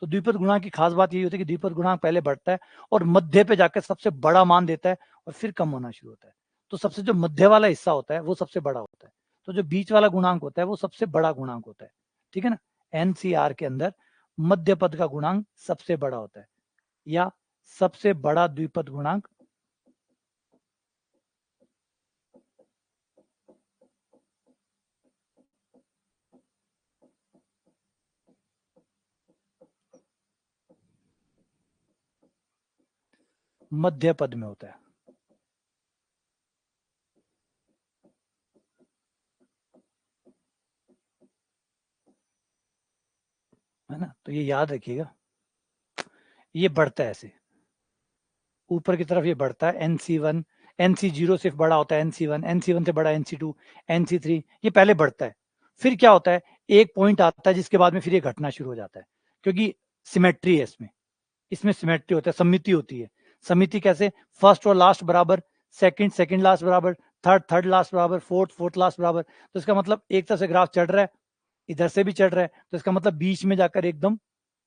[SPEAKER 1] तो द्विपद गुणांक की खास बात यही होती है कि द्विपद गुणांक पहले बढ़ता है और मध्य पे जाकर सबसे बड़ा मान देता है और फिर कम होना शुरू होता है। तो सबसे जो मध्य वाला हिस्सा होता है वो सबसे बड़ा होता है, तो जो बीच वाला गुणांक होता है वो सबसे बड़ा गुणांक होता है, ठीक है ना। एनसीआर के अंदर मध्य पद का गुणांक सबसे बड़ा होता है, या सबसे बड़ा द्विपद गुणांक मध्य पद में होता है ना। तो ये याद रखिएगा, ये बढ़ता है ऐसे ऊपर की तरफ, ये बढ़ता है NC1, NC0 से बड़ा होता है NC1, NC1 से बड़ा NC2, NC3, ये पहले बढ़ता है। फिर क्या होता है, एक पॉइंट आता है जिसके बाद में फिर ये घटना शुरू हो जाता है, क्योंकि सिमेट्री है इसमें सिमेट्री होता है, समिति होती है। समिति कैसे, फर्स्ट और लास्ट बराबर, सेकंड लास्ट बराबर, थर्ड लास्ट बराबर, फोर्थ लास्ट बराबर। तो इसका मतलब एक तरफ से ग्राफ चढ़ रहा है, इधर से भी चढ़ रहा है, तो इसका मतलब बीच में जाकर एकदम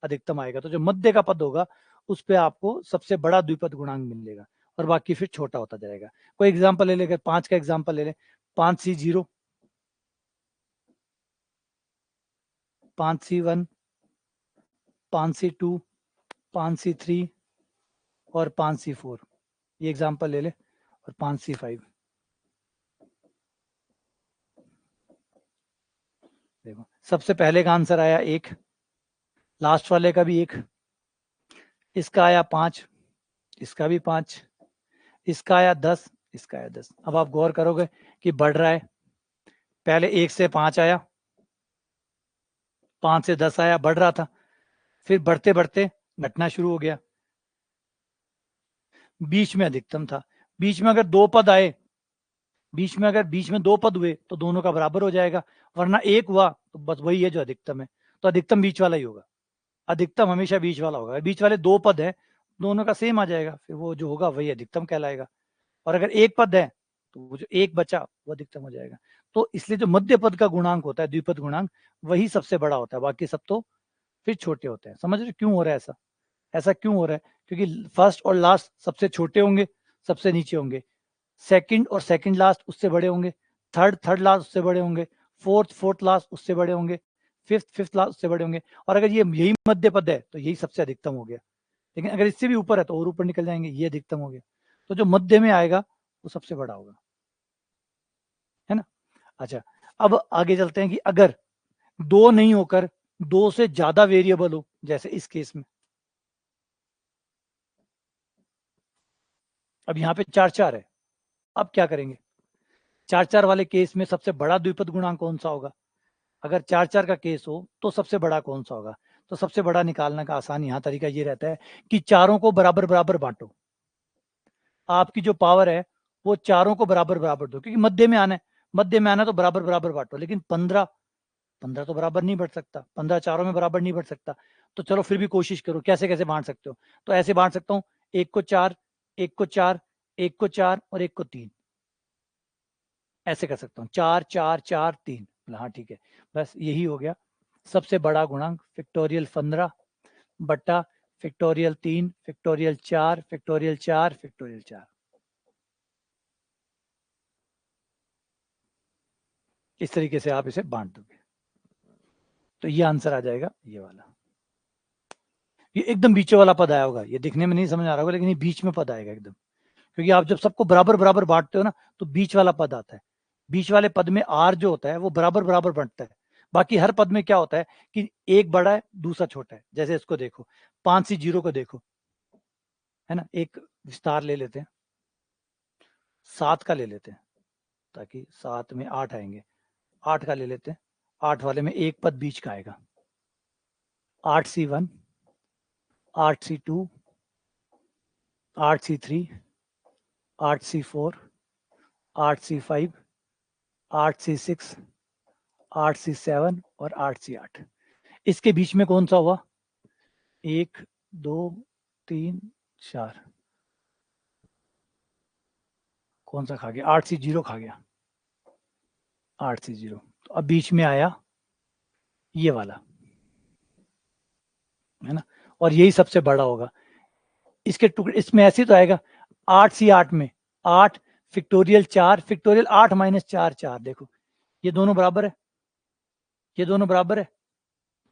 [SPEAKER 1] अधिकतम आएगा। तो जो मध्य का पद होगा उस पे आपको सबसे बड़ा द्विपद गुणांक मिलेगा, और बाकी फिर छोटा होता जाएगा। कोई एग्जांपल ले लेकर, 5 का एग्जांपल ले ले, 5C0, 5C1, 5C2, 5C3 और 5C4, ये एग्जांपल ले ले, और 5C5। देखो सबसे पहले का आंसर आया 1, लास्ट वाले का भी 1, इसका आया 5, इसका भी 5, इसका आया 10, इसका आया 10। अब आप गौर करोगे कि बढ़ रहा है, पहले 1 से 5 आया, 5 से 10 आया, बढ़ रहा था, फिर बढ़ते बढ़ते घटना शुरू हो गया, बीच में अधिकतम था। बीच में अगर दो पद आए, बीच में 2 पद हुए तो दोनों का बराबर हो जाएगा, वरना 1 हुआ तो बस वही है जो अधिकतम है। तो अधिकतम बीच वाला ही होगा, अधिकतम हमेशा बीच वाला होगा। बीच वाले 2 पद है, दोनों का सेम आ जाएगा, फिर वो जो होगा वही अधिकतम कहलाएगा। और अगर 1 पद है तो वो जो 1 बचा वो अधिकतम हो जाएगा। तो इसलिए जो मध्य पद का गुणांक होता है, द्विपद गुणांक, वही सबसे बड़ा होता है, बाकी सब तो फिर छोटे होते हैं। समझ रहे क्यों हो रहा है ऐसा, ऐसा क्यों हो रहा है, क्योंकि फर्स्ट और लास्ट सबसे छोटे होंगे, सबसे नीचे होंगे, सेकंड और सेकंड लास्ट उससे बड़े होंगे, थर्ड लास्ट उससे बड़े होंगे, फोर्थ लास्ट उससे बड़े होंगे, फिफ्थ लास्ट उससे बड़े होंगे। और अगर ये यही मध्य पद है तो यही सबसे अधिकतम हो गया, लेकिन अगर इससे भी ऊपर है तो और ऊपर निकल जाएंगे, ये अधिकतम हो गया। तो जो मध्य में आएगा वो सबसे बड़ा होगा, है ना। अच्छा, अब आगे चलते हैं कि अगर 2 नहीं होकर 2 से ज्यादा वेरिएबल हो, जैसे इस केस में, अब यहाँ पे 4 है, अब क्या करेंगे, 4 वाले केस में सबसे बड़ा द्विपद गुणांक कौन सा होगा। अगर 4 का केस हो तो सबसे बड़ा कौन सा होगा, तो सबसे बड़ा निकालने का आसान यहाँ तरीका ये रहता है कि चारों को बराबर बराबर बांटो। आपकी जो पावर है वो चारों को बराबर बराबर दो, क्योंकि मध्य में आना तो बराबर बराबर बांटो। लेकिन 15 तो बराबर नहीं बढ़ सकता, 15 चारों में बराबर नहीं बढ़ सकता। तो चलो फिर भी कोशिश करो, कैसे कैसे बांट सकते हो। तो ऐसे बांट सकता हूँ, 1 को 4, 1 को 4, 1 को 4 और 1 को 3, ऐसे कर सकता हूँ, 4 4 4 3। हाँ ठीक है, बस यही हो गया सबसे बड़ा गुणांक, फैक्टोरियल 15 बट्टा फैक्टोरियल 3 फैक्टोरियल 4 फैक्टोरियल 4 फैक्टोरियल 4। इस तरीके से आप इसे बांट दोगे तो ये आंसर आ जाएगा, ये वाला। ये एकदम बीच वाला पद आया होगा, ये दिखने में नहीं समझ आ रहा होगा, लेकिन ये बीच में पद आएगा एकदम, क्योंकि आप जब सबको बराबर बराबर बांटते हो ना तो बीच वाला पद आता है। बीच वाले पद में आर जो होता है वो बराबर बराबर बढ़ता है। बाकी हर पद में क्या होता है कि एक बड़ा है दूसरा छोटा है। जैसे इसको देखो, 5C0 को देखो, है ना, एक विस्तार ले लेते हैं, 7 का ले लेते हैं, ताकि 7 में 8 आएंगे, 8 का ले लेते हैं, 8 वाले में एक पद बीच का आएगा, 8C1, 8C2, 8C3, 8C4, 8C5, 8C6, 8C7 और 8C8। इसके बीच में कौन सा हुआ, 1 2 3 4, कौन सा खा गया, 8C0 खा गया, 8C0। तो अब बीच में आया ये वाला, है ना, और यही सबसे बड़ा होगा। इसके टुकड़े इसमें ऐसे तो आएगा, 8C8 में 8, फैक्टोरियल 4, फैक्टोरियल 8 माइनस 4 4, देखो ये दोनों बराबर है, ये दोनों बराबर है।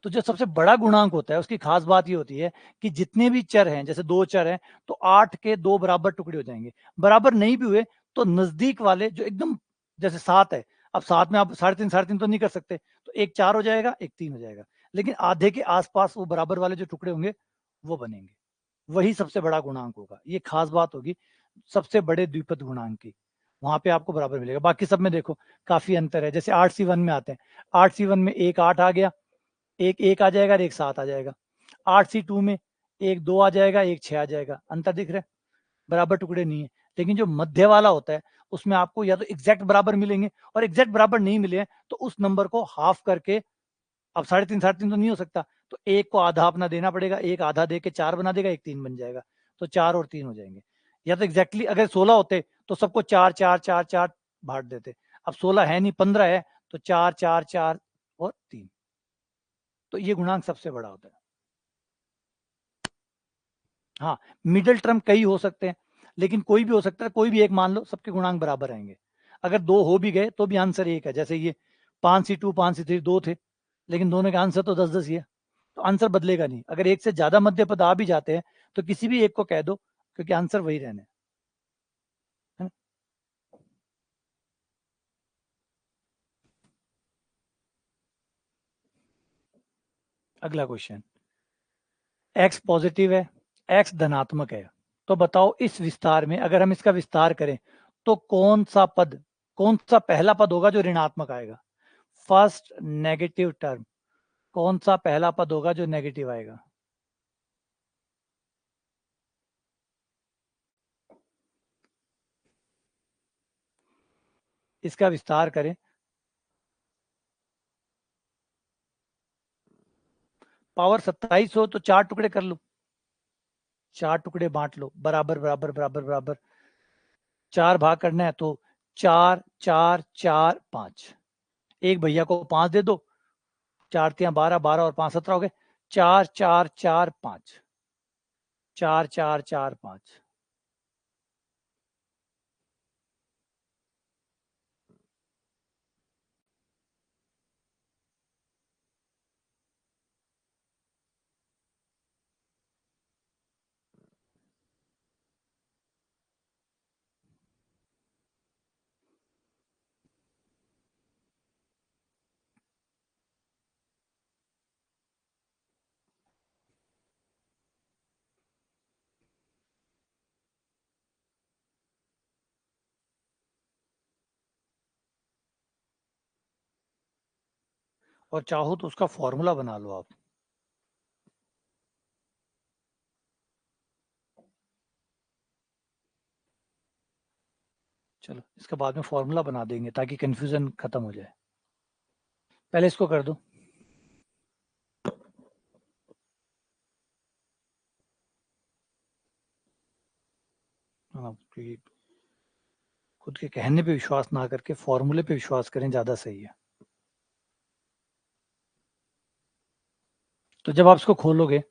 [SPEAKER 1] तो जो सबसे बड़ा गुणांक होता है उसकी खास बात ये होती है कि जितने भी चर हैं, जैसे 2 चर हैं तो 8 के 2 बराबर टुकड़े हो जाएंगे। बराबर नहीं भी हुए तो नजदीक वाले जो एकदम, जैसे 7 है, अब 7 में आप 3.5 तो नहीं कर सकते, तो एक 4 हो जाएगा, एक 3 हो जाएगा, लेकिन आधे के आसपास वो बराबर वाले जो टुकड़े होंगे वो बनेंगे, वही सबसे बड़ा गुणांक होगा। ये खास बात होगी सबसे बड़े द्विपद गुणांक की, वहां पे आपको बराबर मिलेगा। बाकी सब में देखो काफी अंतर है। जैसे 8C1 में आते हैं, 8C1 में एक 8 आ गया, एक 1 आ जाएगा और एक 7 आ जाएगा। 8C2 में एक 2 आ जाएगा, एक 6 आ जाएगा। अंतर दिख रहा है, बराबर टुकड़े नहीं है। लेकिन जो मध्य वाला होता है उसमें आपको या तो एग्जैक्ट बराबर मिलेंगे, और एग्जैक्ट बराबर नहीं मिले तो उस नंबर को हाफ करके, अब 3.5 तो नहीं हो सकता, तो एक को आधा अपना देना पड़ेगा, एक आधा दे के 4 बना देगा, एक 3 बन जाएगा, तो 4 और 3 हो जाएंगे। या तो एग्जैक्टली अगर 16 होते तो सबको 4 4 4 4 बांट देते, अब 16 है नहीं, 15 है, तो 4 4 4 और 3, तो ये गुणांक सबसे बड़ा होता है। हाँ, मिडिल टर्म कई हो सकते हैं, लेकिन कोई भी हो सकता है, कोई भी एक मान लो, सबके गुणांक बराबर आएंगे। अगर 2 हो भी गए तो भी आंसर एक है। जैसे ये 5C2 5C3 2 थे, लेकिन दोनों के आंसर तो 10 10 ही है, तो आंसर बदलेगा नहीं। अगर एक से ज्यादा मध्य पद आ भी जाते हैं तो किसी भी एक को कह दो, क्योंकि आंसर वही रहने, है ना। अगला क्वेश्चन, एक्स पॉजिटिव है, एक्स धनात्मक है, तो बताओ इस विस्तार में अगर हम इसका विस्तार करें तो कौन सा पद, कौन सा पहला पद होगा जो ऋणात्मक आएगा। फर्स्ट नेगेटिव टर्म, कौन सा पहला पद होगा जो नेगेटिव आएगा। इसका विस्तार करें, पावर 27 हो तो 4 टुकड़े कर लो, 4 टुकड़े बांट लो, बराबर बराबर बराबर बराबर, 4 भाग करना है तो 4 4 4 5, एक भैया को 5 दे दो, 4 3 12, 12 और 5 17 हो गए, 4 4 4 5, 4 4 4 5। और चाहो तो उसका फॉर्मूला बना लो आप। चलो इसका बाद में फॉर्मूला बना देंगे ताकि कंफ्यूजन खत्म हो जाए। पहले इसको कर दो। हाँ, क्योंकि खुद के कहने पे विश्वास ना करके फॉर्मूले पे विश्वास करें, ज्यादा सही है। तो जब आप इसको खोलोगे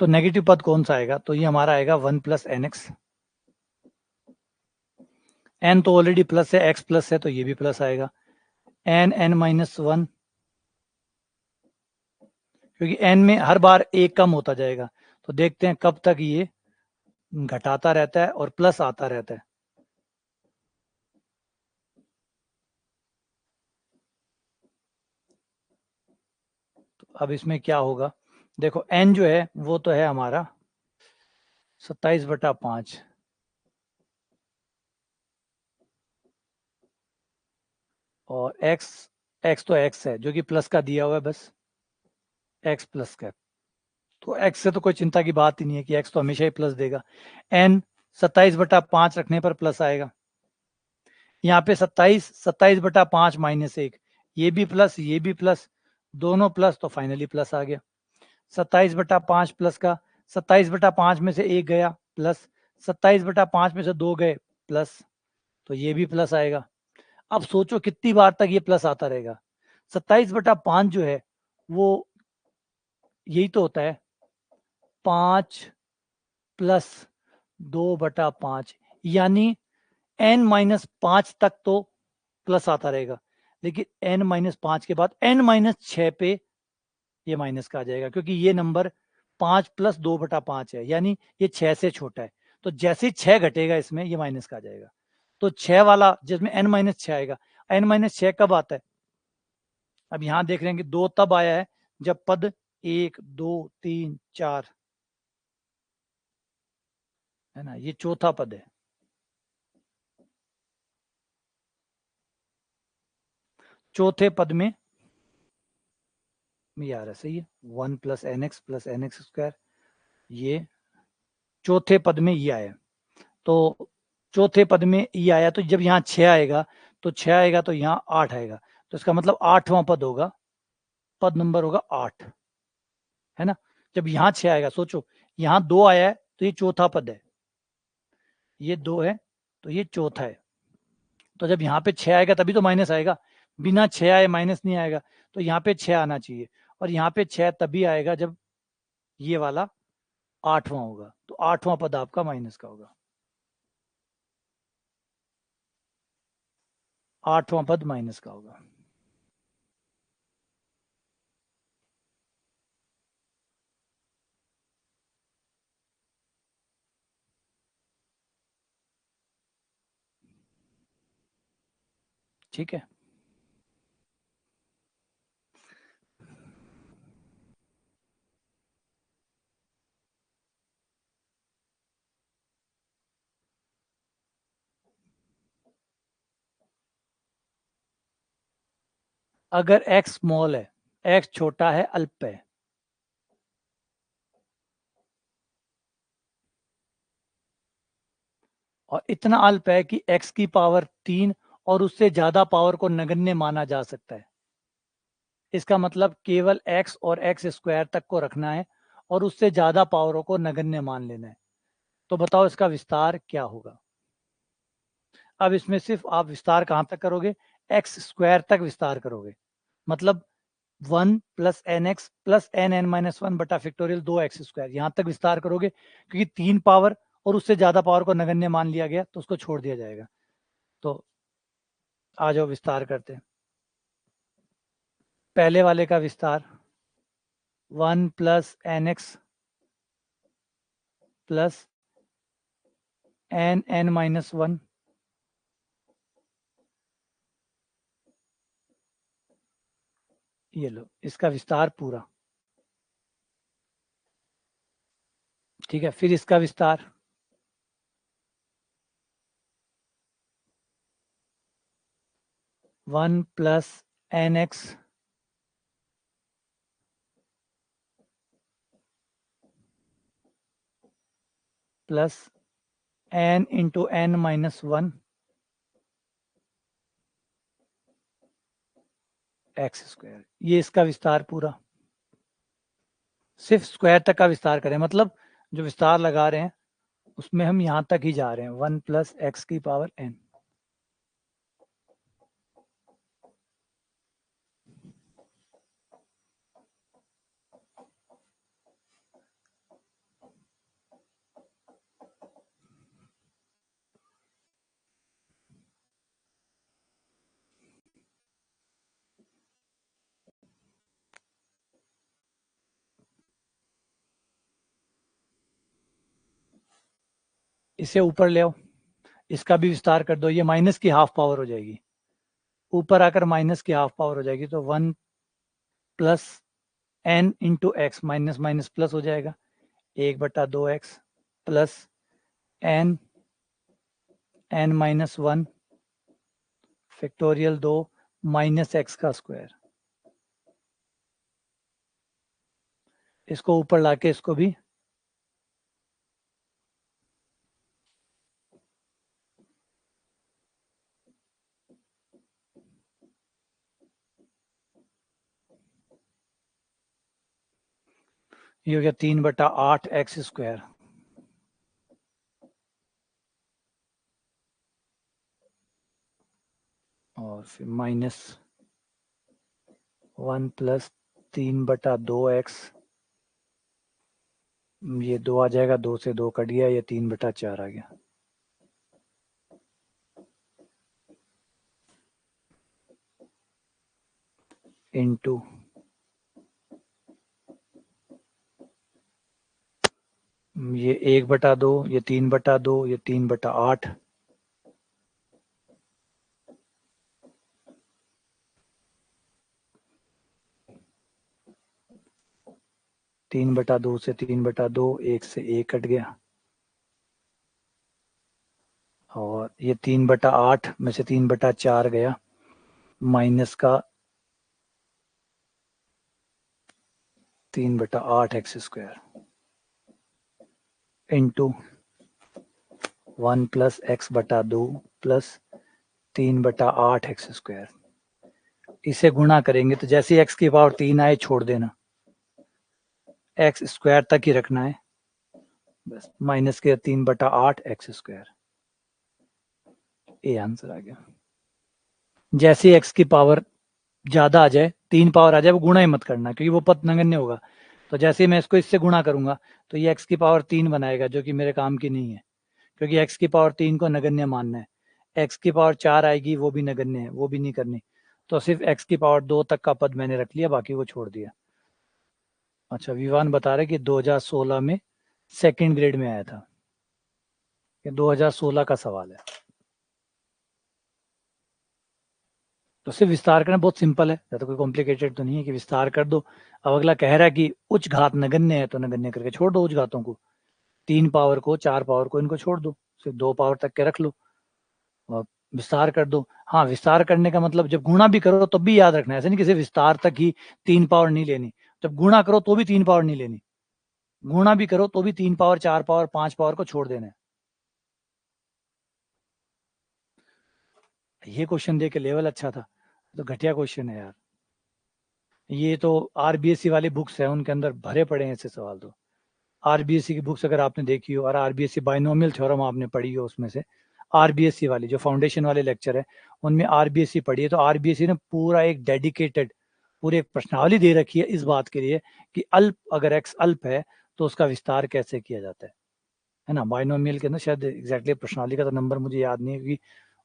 [SPEAKER 1] तो नेगेटिव पद कौन सा आएगा, तो ये हमारा आएगा 1 प्लस एन एक्स, एन तो ऑलरेडी प्लस है, एक्स प्लस है तो ये भी प्लस आएगा, एन एन माइनस 1, क्योंकि एन में हर बार एक कम होता जाएगा, तो देखते हैं कब तक ये घटाता रहता है और प्लस आता रहता है। तो अब इसमें क्या होगा, देखो एन जो है वो तो है हमारा 27/5, और एक्स, एक्स तो एक्स है जो कि प्लस का दिया हुआ है, बस एक्स प्लस का, तो एक्स से तो कोई चिंता की बात ही नहीं है कि एक्स तो हमेशा ही प्लस देगा। एन 27/5 रखने पर प्लस आएगा, यहाँ पे 27 माइनस 1, ये भी प्लस ये भी प्लस, दोनों प्लस, तो फाइनली प्लस आ गया। 27/5 प्लस का, 27/5 में से एक गया प्लस, 27/5 में से 2 गए प्लस, तो ये भी प्लस आएगा। अब सोचो कितनी बार तक ये प्लस आता रहेगा। 27/5 जो है वो यही तो होता है 5 प्लस 2/5, यानी n-5 तक तो प्लस आता रहेगा, लेकिन n-5 के बाद n-6 पे ये माइनस का आ जाएगा, क्योंकि ये नंबर 5 + 2/5 है, यानी ये 6 से छोटा है। तो जैसे ही 6 घटेगा इसमें ये माइनस का आ जाएगा। तो 6 वाला जिसमें n-6 आएगा, n-6 कब आता है? अब यहां देख रहे हैं कि 2 तब आया है जब पद 1 2 3 4 है ना, ये चौथा पद है। चौथे पद में ये आ रहा है, सही है, 1 + nx + nx²। ये चौथे पद में ये आया, तो चौथे पद में ये आया, तो जब यहाँ 6 आएगा तो 6 आएगा तो यहाँ 8 आएगा, तो इसका मतलब 8वां पद होगा, पद नंबर होगा 8, है ना। जब यहाँ 6 आएगा, सोचो यहाँ 2 आया है तो ये चौथा पद है, ये 2 है तो ये चौथा है। तो जब यहाँ पे 6 आएगा तभी तो माइनस आएगा, बिना 6 आए माइनस नहीं आएगा। तो यहाँ पे 6 आना चाहिए, और यहाँ पे 6 तभी आएगा जब ये वाला 8वां होगा, तो 8वां पद आपका माइनस का होगा, 8वां पद माइनस का होगा। ठीक है, अगर x स्मॉल है, x छोटा है, अल्प है, और इतना अल्प है कि x की पावर 3 और उससे ज्यादा पावर को नगण्य माना जा सकता है। इसका मतलब केवल x और x² तक को रखना है और उससे ज्यादा पावरों को नगण्य मान लेना है। तो बताओ इसका विस्तार क्या होगा? अब इसमें सिर्फ आप विस्तार कहां तक करोगे? x² तक विस्तार करोगे, मतलब 1 + nx + nn-1 बटा फैक्टोरियल 2x², यहां तक विस्तार करोगे, क्योंकि 3 पावर और उससे ज्यादा पावर को नगण्य मान लिया गया तो उसको छोड़ दिया जाएगा। तो आ जाओ विस्तार करते हैं। पहले वाले का विस्तार 1 + nx + nn-1, ये लो इसका विस्तार पूरा। ठीक है, फिर इसका विस्तार 1 + nx + n × n-1 x², ये इसका विस्तार पूरा। सिर्फ स्क्वायर तक का विस्तार करें, मतलब जो विस्तार लगा रहे हैं उसमें हम यहां तक ही जा रहे हैं, 1 + x⁴n। इसे ऊपर ले आओ, इसका भी विस्तार कर दो, ये माइनस की हाफ पावर हो जाएगी, ऊपर आकर माइनस की हाफ पावर हो जाएगी, तो 1 + n × x, minus minus plus हो जाएगा, 1/2x + n n-1 factorial 2 - x²। इसको ऊपर लाके इसको भी ये हो गया 3/8x², और फिर -1 + 3/2x, ये 2 आ जाएगा, 2 से 2 कट गया, ये 3/4 आ गया। इंटू ये 1/2, ये 3/2, ये 3/8, 3/2 से 3/2, 1 से 1 कट गया, और ये 3/8 में से 3/4 गया, माइनस का 3/8 x² into 1 + x/2 plus 3/8 x²। इसे गुणा करेंगे तो जैसे x की पावर 3 आए छोड़ देना, x² तक ही रखना है, बस माइनस के 3/8 x²। ये आंसर आ गया। जैसे x की पावर ज्यादा आ जाए, 3 पावर आ जाए, वो गुणा ही मत करना क्योंकि वो पद नगण्य होगा। तो जैसे मैं इसको इससे गुणा करूंगा तो ये x की पावर 3 बनाएगा, जो कि मेरे काम की नहीं है क्योंकि x की पावर 3 को नगण्य मानना है। x की पावर 4 आएगी, वो भी नगण्य है, वो भी नहीं करनी। तो सिर्फ x की पावर 2 तक का पद मैंने रख लिया, बाकी को छोड़ दिया। अच्छा, विवान बता रहे कि 2016 में सेकंड ग्रेड में आया था। ये 2016 का सवाल है। तो सिर्फ विस्तार करना बहुत सिंपल है, तो कोई कॉम्प्लिकेटेड तो नहीं है कि विस्तार कर दो। अब अगला कह रहा है कि उच्च घात नगण्य है, तो नगण्य करके छोड़ दो उच्च घातों को, 3 पावर को, 4 पावर को, इनको छोड़ दो, सिर्फ 2 पावर तक के रख लो और विस्तार कर दो। हाँ, विस्तार करने का मतलब जब गुणा भी करो तब भी याद रखना है, ऐसे नहीं कि सिर्फ विस्तार तक ही 3 पावर नहीं लेनी, जब गुणा करो तो भी 3 पावर नहीं लेनी, गुणा भी करो तो भी 3 पावर, 4 पावर, 5 पावर को छोड़ देना है। ये क्वेश्चन देख के लेवल अच्छा था, तो घटिया क्वेश्चन है यार। ये तो आरबीएससी वाली बुक्स है, उनके अंदर भरे पड़े हैं ऐसे सवाल। तो आरबीएससी की बुक्स अगर आपने देखी हो और आरबीएससी बाइनोमियल थ्योरम आपने पढ़ी हो, उसमें से आरबीएससी वाली जो फाउंडेशन वाले लेक्चर है उनमें आरबीएससी पढ़ी है, तो आरबीएससी ने पूरा एक डेडिकेटेड पूरी एक प्रश्नावली दे रखी है इस बात के लिए कि अल्प, अगर एक्स अल्प है तो उसका विस्तार कैसे किया जाता है ना। बाइनोमियल के अंदर शायद एग्जैक्टली प्रश्नावली का तो नंबर मुझे याद नहीं है क्योंकि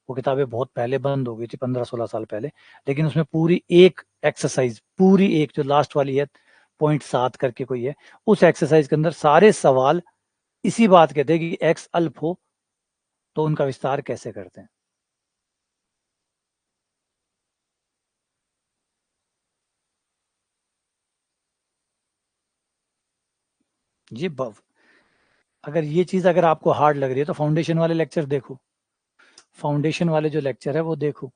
[SPEAKER 1] वो किताबें बहुत पहले बंद हो गई थी, 15-16 साल पहले, लेकिन उसमें पूरी एक एक्सरसाइज, पूरी एक जो लास्ट वाली है 0.7 करके कोई है, उस एक्सरसाइज के अंदर सारे सवाल इसी बात कहते हैं कि एक्स अल्प हो तो उनका विस्तार कैसे करते हैं। ये अगर ये चीज अगर आपको हार्ड लग रही है तो फाउंडेशन वाले लेक्चर देखो, फाउंडेशन वाले जो लेक्चर है वो देखो।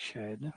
[SPEAKER 1] शायद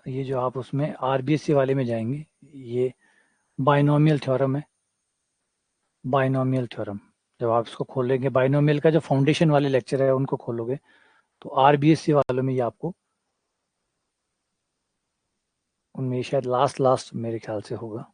[SPEAKER 1] ये जो आप उसमें आरबीएससी वाले में जाएंगे, ये बाइनोमियल थ्योरम है, बाइनोमियल थ्योरम। जब आप इसको खोलेंगे, बाइनोमियल का जो फाउंडेशन वाले लेक्चर है उनको खोलोगे तो आरबीएससी वालों में ये आपको, उनमें शायद लास्ट लास्ट मेरे ख्याल से होगा।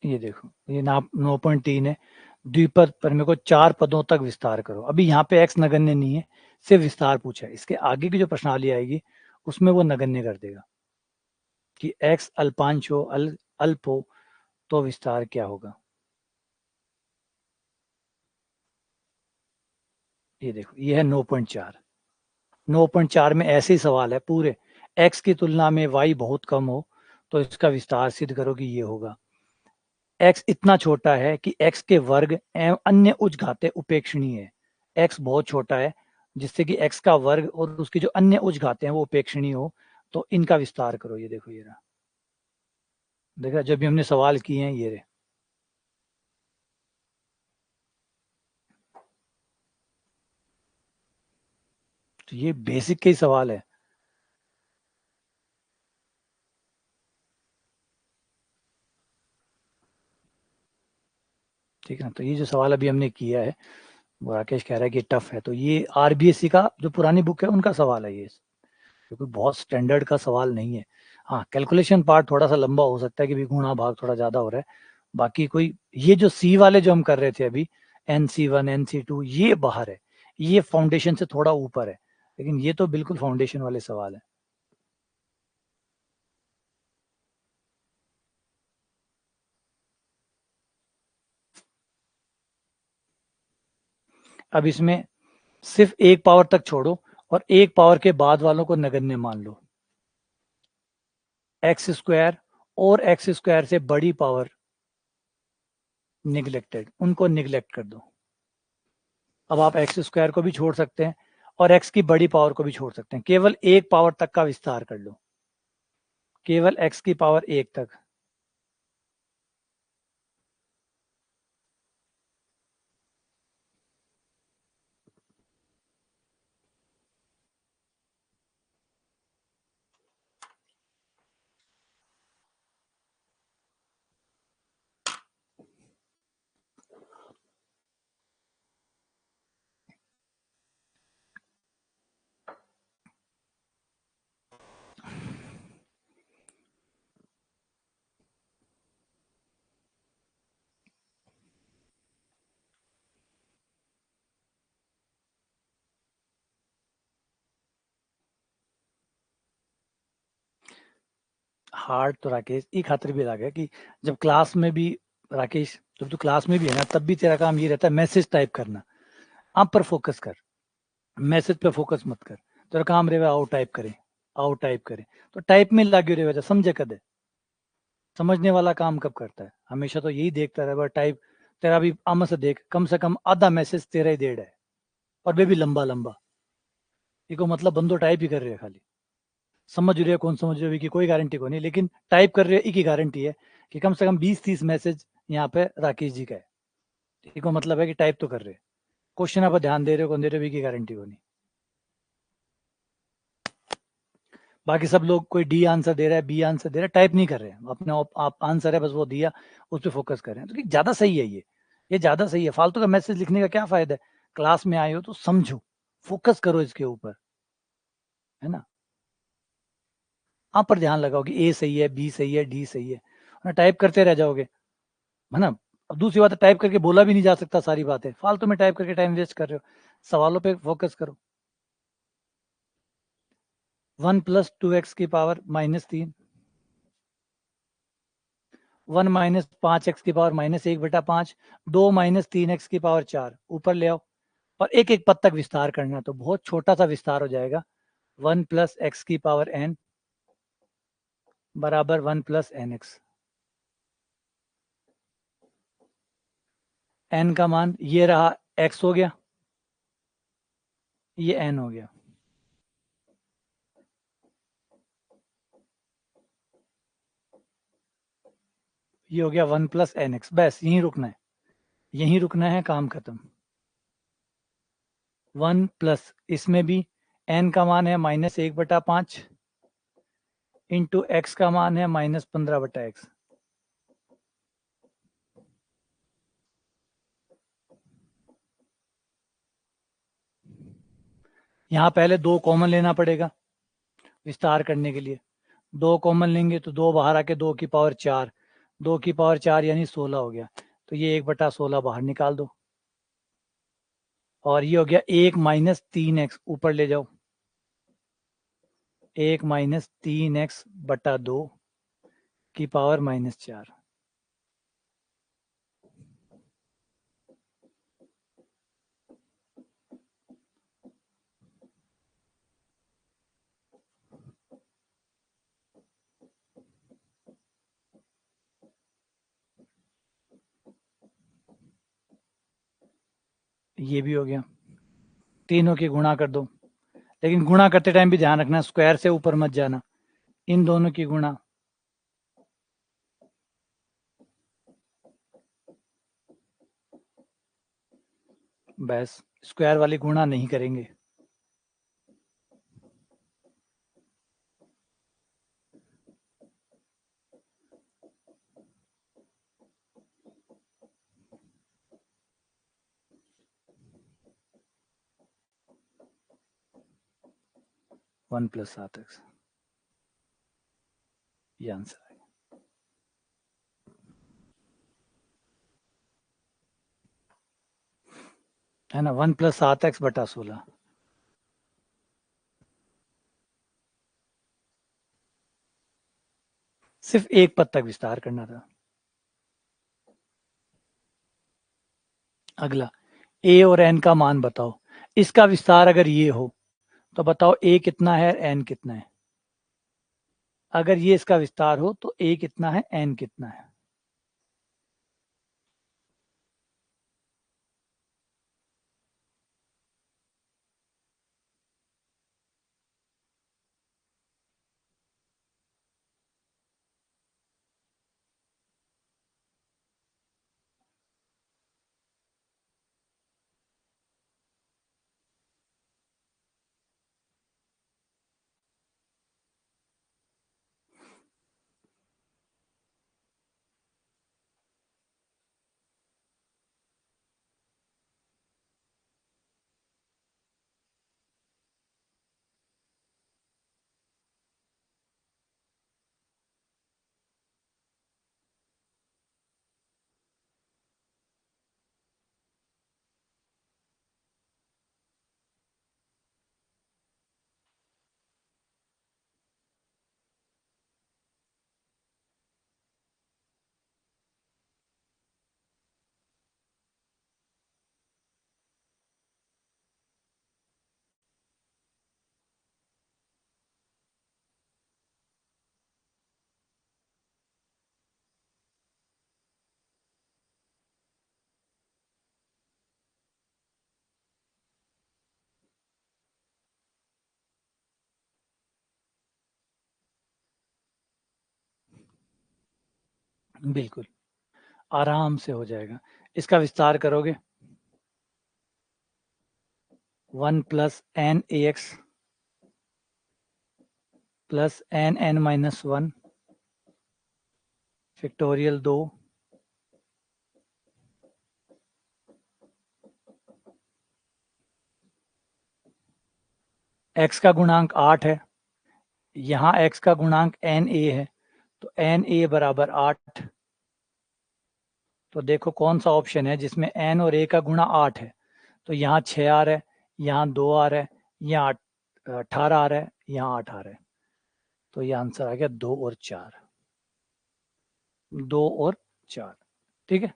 [SPEAKER 1] ये देखो, ये नाप 9.3 है, द्विपद पर मेरे को 4 पदों तक विस्तार करो। अभी यहाँ पे एक्स नगण्य नहीं है, सिर्फ विस्तार पूछा है, इसके आगे की जो प्रश्नावली आएगी उसमें वो नगण्य कर देगा। कि x अल्पांश हो अल्प हो तो विस्तार क्या होगा। ये देखो ये है 9.4। 9.4 में ऐसे ही सवाल है पूरे, x की तुलना में y बहुत कम हो तो इसका विस्तार सिद्ध करो कि ये होगा। x इतना छोटा है कि x के वर्ग एवं अन्य उच्चघाते उपेक्षणीय है। x बहुत छोटा है जिससे कि x का वर्ग और उसके जो अन्य उच्चघाते हैं वो उपेक्षणीय हो, तो इनका विस्तार करो। ये देखो ये रहा, देखा जब भी हमने सवाल किए हैं ये रहे। तो ये बेसिक के ही सवाल है। ठीक है ना, तो ये जो सवाल अभी हमने किया है वो राकेश कह रहा है कि टफ है, तो ये आरबीएससी का जो पुरानी बुक है उनका सवाल है ये, क्योंकि बहुत स्टैंडर्ड का सवाल नहीं है। हाँ कैलकुलेशन पार्ट थोड़ा सा लंबा हो सकता है कि भी गुणा भाग थोड़ा ज्यादा हो रहा है, बाकी कोई ये जो सी वाले जो हम कर रहे थे अभी, NC1 NC2 ये बाहर है, ये फाउंडेशन से थोड़ा ऊपर है, लेकिन ये तो बिल्कुल फाउंडेशन वाले सवाल है। अब इसमें सिर्फ एक पावर तक छोड़ो और एक पावर के बाद वालों को नगण्य मान लो। एक्स स्क्वायर और एक्स स्क्वायर से बड़ी पावर निग्लेक्टेड, उनको निग्लेक्ट कर दो। अब आप एक्स स्क्वायर को भी छोड़ सकते हैं और एक्स की बड़ी पावर को भी छोड़ सकते हैं, केवल एक पावर तक का विस्तार कर लो, केवल एक्स की पावर एक तक। हार्ड तो राकेश ई खातिर भी लगा कि जब क्लास में भी, राकेश जब तू क्लास में भी है ना तब भी तेरा काम ये रहता है मैसेज टाइप करना, आप पर फोकस कर, मैसेज पे फोकस मत कर। तेरा काम रहेगा आओ टाइप करें, आओ टाइप करें, तो टाइप में लगे रहेगा, समझे कदे समझने वाला काम कब करता है, हमेशा तो यही देखता रहेगा टाइप। तेरा भी आम से देख, कम से कम आधा मैसेज तेरा ही डेढ़ है, और वे भी लंबा लंबा, इको मतलब बंदो टाइप ही कर रहे हैं खाली। समझ रहे हो कौन समझ रहे हो की कोई गारंटी को नहीं, लेकिन टाइप कर रहे हो एक ही गारंटी है कि कम से कम 20-30 मैसेज यहाँ पे राकेश जी का है। इको मतलब है कि टाइप तो कर रहे हैं, क्वेश्चन पर ध्यान दे रहे हो कौन दे रहे हो की गारंटी को नहीं। बाकी सब लोग कोई डी आंसर दे रहा है, बी आंसर दे रहा है, टाइप नहीं कर रहे हैं, अपने आप आंसर है बस वो दिया, उस पर फोकस कर रहे हैं, तो ज्यादा सही है ये ज्यादा सही है। फालतू का मैसेज लिखने का क्या फायदा है, क्लास में आए हो तो समझो, फोकस करो इसके ऊपर, है ना। आप पर ध्यान लगाओ कि ए सही है, बी सही है, डी सही है, ना टाइप करते रह जाओगे, है ना। अब दूसरी बात है टाइप करके बोला भी नहीं जा सकता सारी बातें, फालतू में टाइप करके टाइम वेस्ट कर रहे हो, सवालों पे फोकस करो। 1 + 2x की पावर -3, 1 - 5x की पावर -1/5, 2 - 3x की पावर 4 ऊपर ले आओ, और एक एक पद तक विस्तार करना, तो बहुत छोटा सा विस्तार हो जाएगा। 1 + x की पावर n बराबर 1 + nx। n का मान ये रहा, x हो गया, ये n हो गया, ये हो गया 1 + nx। बस यहीं रुकना है, यहीं रुकना है, काम खत्म। 1 इसमें भी n का मान है -1/5 इंटू x का मान है -15/x। यहाँ पहले 2 कॉमन लेना पड़ेगा विस्तार करने के लिए, 2 कॉमन लेंगे तो 2 बाहर आके 2 की पावर 4, 2 की पावर 4 यानी 16 हो गया, तो ये 1/16 बाहर निकाल दो, और ये हो गया 1 - 3x ऊपर ले जाओ, 1 - 3x/2 की पावर -4। ये भी हो गया, तीनों की गुणा कर दो, लेकिन गुणा करते टाइम भी ध्यान रखना स्क्वायर से ऊपर मत जाना। इन दोनों की गुणा, बस स्क्वायर वाली गुणा नहीं करेंगे। वन प्लस 7x, ये आंसर है। है ना, 1 + 7x बटा 16। सिर्फ एक पद तक विस्तार करना था। अगला, a और n का मान बताओ। इसका विस्तार अगर ये हो तो बताओ a कितना है, n कितना है। अगर ये इसका विस्तार हो तो a कितना है, n कितना है। बिल्कुल आराम से हो जाएगा। इसका विस्तार करोगे 1 + n(ax) + n(n-1) फैक्टोरियल 2 x का गुणांक 8 है, यहाँ x का गुणांक na है, तो na बराबर 8। तो देखो कौन सा ऑप्शन है जिसमें n और a का गुणा 8 है। तो यहाँ 6 आ रहा है, यहाँ 2 आ रहा है, यहाँ 18 आ रहा है, यहाँ 8 आ रहा है। तो ये आंसर आ गया 2 और 4। 2 और 4, ठीक है।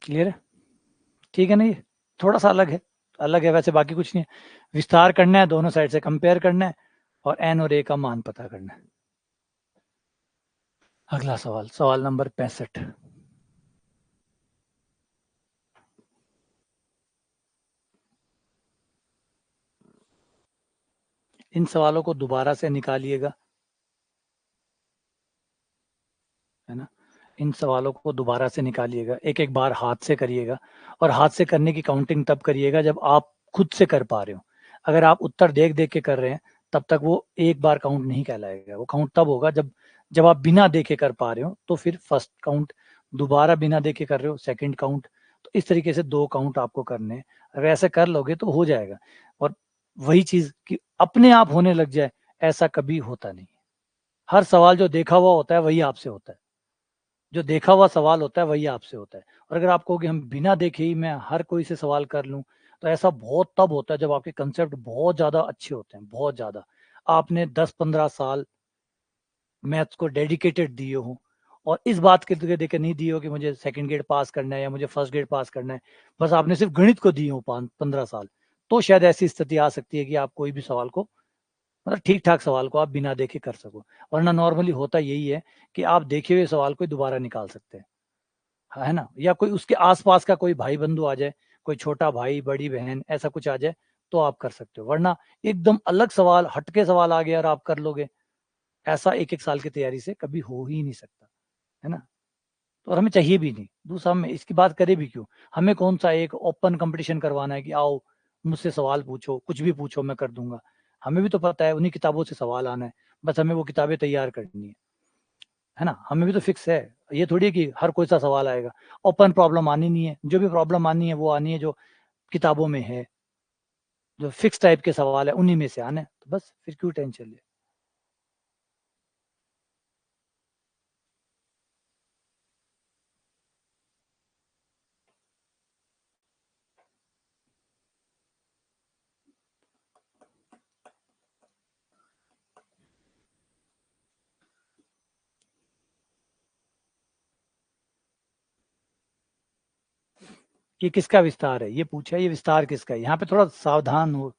[SPEAKER 1] क्लियर है, ठीक है ना। ये थोड़ा सा अलग है वैसे, बाकी कुछ नहीं है। विस्तार करना है, दोनों साइड से कंपेयर करना है और n और a का मान पता करना है। अगला सवाल, सवाल नंबर 65। इन सवालों को दोबारा से निकालिएगा, है ना। इन सवालों को दोबारा से निकालिएगा, एक एक बार हाथ से करिएगा, और हाथ से करने की काउंटिंग तब करिएगा जब आप खुद से कर पा रहे हो। अगर आप उत्तर देख देख के कर रहे हैं तब तक वो एक बार काउंट नहीं कहलाएगा। वो काउंट तब होगा जब जब आप बिना देखे कर पा रहे हो, तो फिर फर्स्ट काउंट, दोबारा बिना देखे कर रहे हो सेकंड काउंट। तो इस तरीके से 2 काउंट आपको करने हैं। अगर ऐसे कर लोगे तो हो जाएगा। और वही चीज कि अपने आप होने लग जाए, ऐसा कभी होता नहीं। हर सवाल जो देखा हुआ होता है वही आपसे होता है, जो देखा हुआ सवाल होता है वही आपसे होता है। और अगर आप कहोगे हम बिना देखे ही मैं हर कोई से सवाल कर लूं, तो ऐसा बहुत तब होता है जब आपके कंसेप्ट बहुत ज़्यादा अच्छे होते हैं, बहुत ज़्यादा। आपने 10-15 साल मैथ्स को डेडिकेटेड दिए हो और इस बात के देके नहीं दिए हो कि मुझे सेकंड ग्रेड पास करना है या मुझे फर्स्ट ग्रेड पास करना है, बस आपने सिर्फ गणित को दिए हो 15 साल, तो शायद ऐसी स्थिति आ सकती है कि आप कोई भी सवाल को, मतलब ठीक ठाक सवाल को आप बिना देखे कर सको। वरना नॉर्मली होता यही है कि आप देखे हुए सवाल को दोबारा निकाल सकते हैं, है ना, या कोई उसके आसपास का कोई भाई बंधु आ जाए, कोई छोटा भाई बड़ी बहन ऐसा कुछ आ जाए तो आप कर सकते हो, वरना एकदम अलग सवाल हटके सवाल आ गया और आप कर लोगे, ऐसा एक एक साल की तैयारी से कभी हो ही नहीं सकता, है ना। तो और हमें चाहिए भी नहीं, दूसरा हम इसकी बात करें भी क्यों, हमें कौन सा एक ओपन कंपटीशन करवाना है कि आओ मुझसे सवाल पूछो, कुछ भी पूछो मैं कर दूंगा। हमें भी तो पता है उन्हीं किताबों से सवाल आना है, बस हमें वो किताबें तैयार करनी है ना, हमें भी तो फिक्स है। ये थोड़ी है कि हर कोई सा सवाल आएगा, ओपन प्रॉब्लम आनी नहीं है, जो भी प्रॉब्लम आनी है वो आनी है जो किताबों में है, जो फिक्स टाइप के सवाल है उन्हीं में से आने, तो बस फिर क्यों टेंशन ले। ये किसका विस्तार है, ये पूछा, ये विस्तार किसका है, यहाँ पे थोड़ा सावधान हो।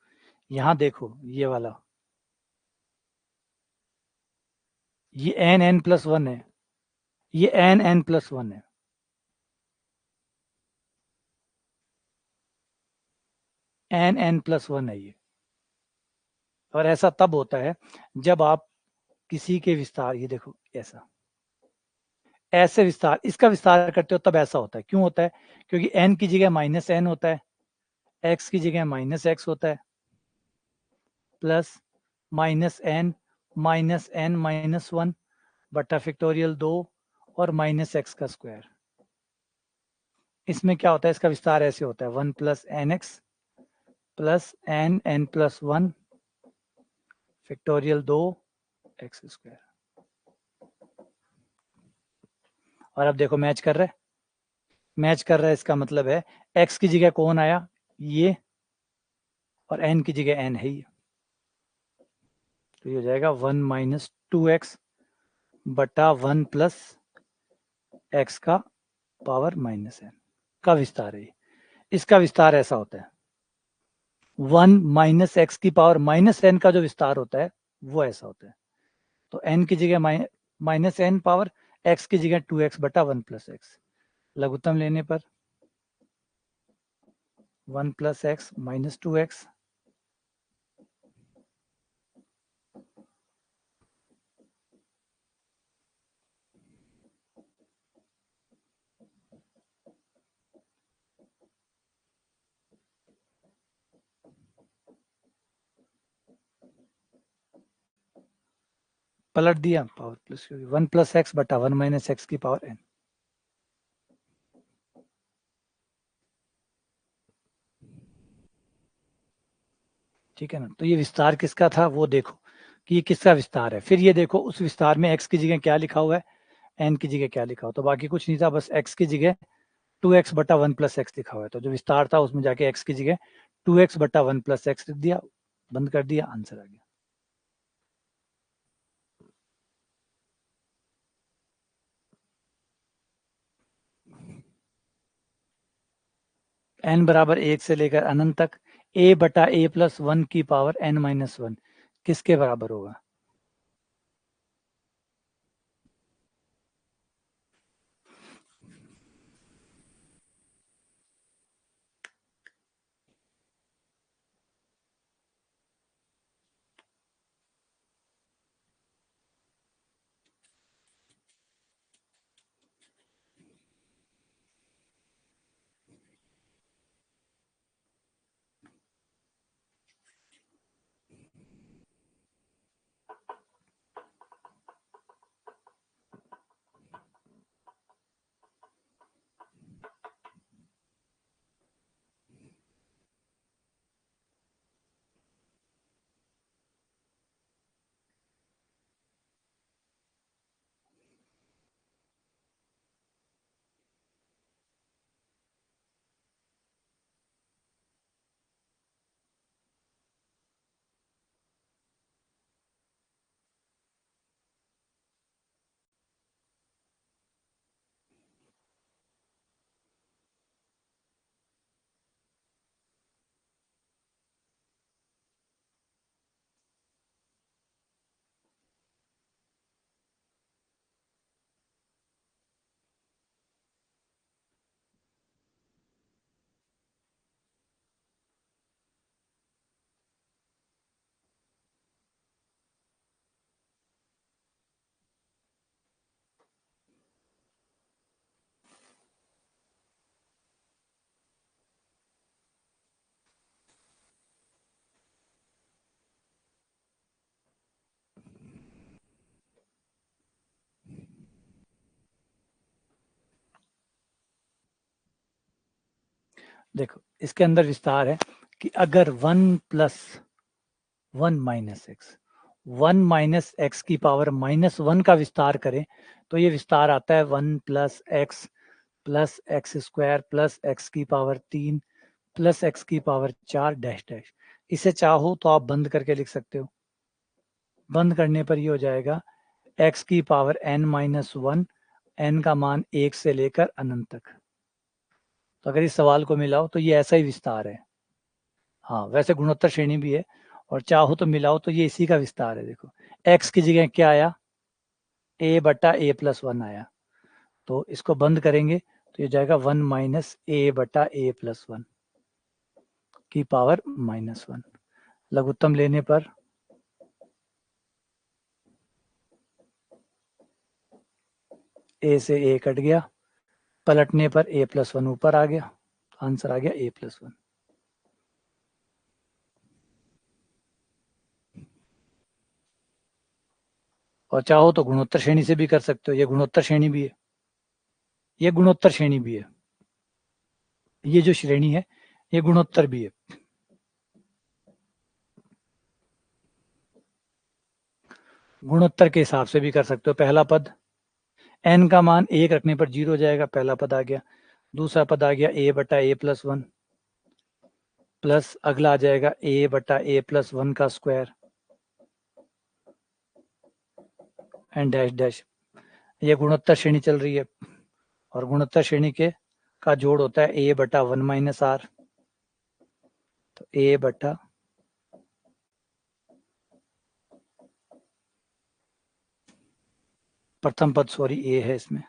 [SPEAKER 1] यहाँ देखो ये वाला, ये n+1 है, ये n+1 है, n+1 है ये। और ऐसा तब होता है जब आप किसी के विस्तार, ये देखो ऐसा, ऐसे विस्तार, इसका विस्तार करते हो तब ऐसा होता है, क्यों होता है, क्योंकि n की जगह -n होता है, x की जगह -x होता है, प्लस -n-n-1 बटा फैक्टोरियल 2 और -x का स्क्वायर। इसमें क्या होता है, इसका विस्तार ऐसे होता है 1 + nx plus n+1 factorial 2 x square. और अब देखो मैच कर रहा है, मैच कर रहा है, इसका मतलब है x की जगह कौन आया, ये, और n की जगह n है ये, तो ये हो जाएगा 1 - 2x बटा 1 + x का पावर -n का विस्तार है। इसका विस्तार ऐसा होता है 1 - x की पावर -n का जो विस्तार होता है वो ऐसा होता है। तो n की जगह -n पावर, x की जगह 2x बटा 1 + x, लघुत्तम लेने पर 1 + x - 2x पलट दिया पावर प्लस, 1 + x बटा 1 - x की पावर n। ठीक है ना, तो ये विस्तार किसका था वो देखो कि ये किसका विस्तार है, फिर ये देखो उस विस्तार में x की जगह क्या लिखा हुआ है, n की जगह क्या लिखा हुआ, तो बाकी कुछ नहीं था, बस x की जगह 2x बटा 1 + x लिखा हुआ है, तो जो विस्तार था उसमें जाके x की जगह 2x बटा 1 + x लिख दिया, बंद कर दिया, आंसर आ गया। n बराबर 1 से लेकर अनंत तक a बटा a+1 की पावर n-1 किसके बराबर होगा। देखो इसके अंदर विस्तार है कि अगर 1 plus 1 minus x 1 minus x की पावर -1 का विस्तार करें तो ये विस्तार आता है 1 plus x square plus x की पावर 3 प्लस एक्स की पावर 4 डैश डैश। इसे चाहो तो आप बंद करके लिख सकते हो। बंद करने पर ये हो जाएगा एक्स की पावर n-1, n का मान 1 से लेकर अनंत तक। तो अगर इस सवाल को मिलाओ तो ये ऐसा ही विस्तार है। हाँ वैसे गुणोत्तर श्रेणी भी है और चाहो तो मिलाओ तो ये इसी का विस्तार है। देखो x की जगह क्या आया, a बटा a प्लस 1 आया, तो इसको बंद करेंगे तो ये जाएगा 1 माइनस a बटा a प्लस 1 की पावर -1। लघुत्तम लेने पर a से a कट गया, पलटने पर a प्लस 1 ऊपर आ गया, आंसर आ गया a प्लस 1। और चाहो तो गुणोत्तर श्रेणी से भी कर सकते हो, ये गुणोत्तर श्रेणी भी है, ये गुणोत्तर श्रेणी भी है, ये जो श्रेणी है ये गुणोत्तर भी है। गुणोत्तर के हिसाब से भी कर सकते हो। पहला पद n का मान 1 रखने पर 0 हो जाएगा, पहला पद आ गया। दूसरा पद आ गया a बटा a प्लस 1 प्लस अगला आ जाएगा a बटा a प्लस 1 का स्क्वायर एंड डैश डैश। ये गुणोत्तर श्रेणी चल रही है और गुणोत्तर श्रेणी के का जोड़ होता है a बटा 1 माइनस आर। तो a बटा प्रथम पद सॉरी a है इसमें,